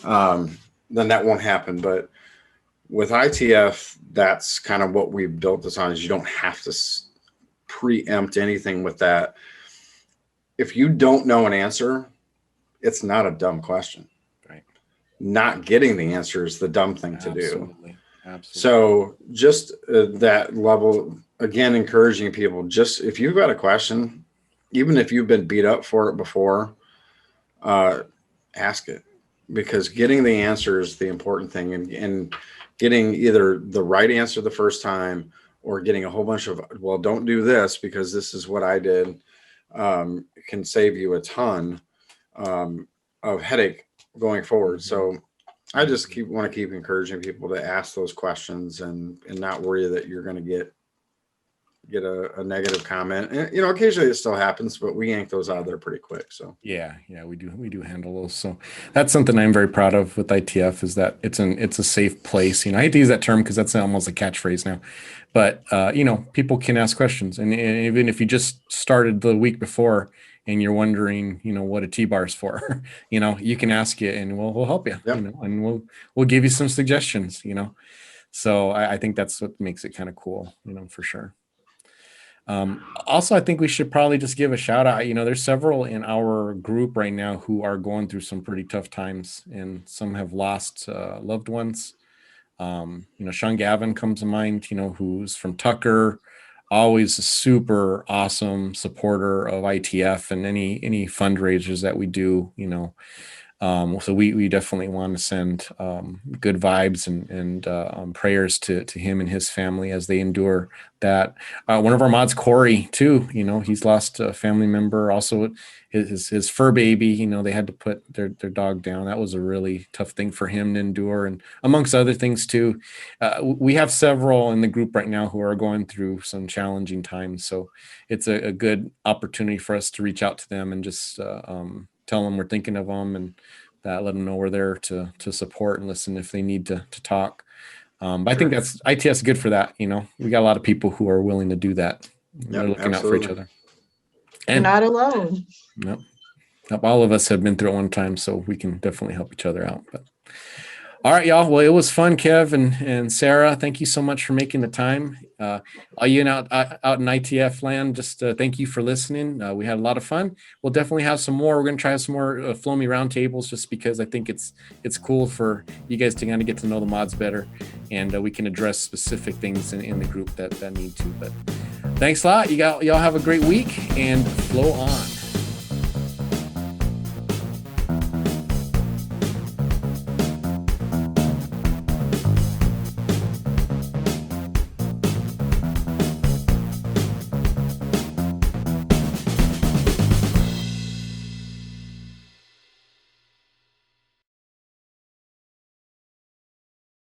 then that won't happen. But with ITF, that's kind of what we've built this on, is you don't have to preempt anything with that. If you don't know an answer, it's not a dumb question. Right. Not getting the answer is the dumb thing to do. Absolutely. So just that level, again, encouraging people, just if you've got a question, even if you've been beat up for it before, ask it, because getting the answer is the important thing, and getting either the right answer the first time or getting a whole bunch of, well, don't do this because this is what I did, can save you a ton of headache going forward. So I just want to keep encouraging people to ask those questions and not worry that you're going to get a negative comment. And, occasionally it still happens, but we yank those out of there pretty quick. So yeah, we do handle those. So that's something I'm very proud of with ITF, is that it's a safe place. I hate to use that term because that's almost a catchphrase now, but people can ask questions, and even if you just started the week before and you're wondering, what a T-bar is for, you can ask it and we'll help you, Yep. And we'll give you some suggestions, So I think that's what makes it kind of cool, for sure. Also, I think we should probably just give a shout out. There's several in our group right now who are going through some pretty tough times, and some have lost loved ones. Sean Gavin comes to mind, who's from Tucker, always a super awesome supporter of ITF and any fundraisers that we do, so we definitely want to send good vibes and prayers to him and his family as they endure that. One of our mods, Corey, too, he's lost a family member. Also, his fur baby, they had to put their dog down. That was a really tough thing for him to endure, and amongst other things too. We have several in the group right now who are going through some challenging times. So it's a good opportunity for us to reach out to them and just tell them we're thinking of them, and that let them know we're there to support and listen if they need to talk. But I think that's ITS good for that. We got a lot of people who are willing to do that. They're looking out for each other. And you're not alone. Nope. All of us have been through it one time, so we can definitely help each other out. But all right, y'all. Well, it was fun, Kev and Sarah. Thank you so much for making the time. All you out in ITF land, just thank you for listening. We had a lot of fun. We'll definitely have some more. We're going to try some more Flowmie Roundtables, just because I think it's cool for you guys to kind of get to know the mods better, and we can address specific things in the group that need to. But thanks a lot. Y'all have a great week, and flow on.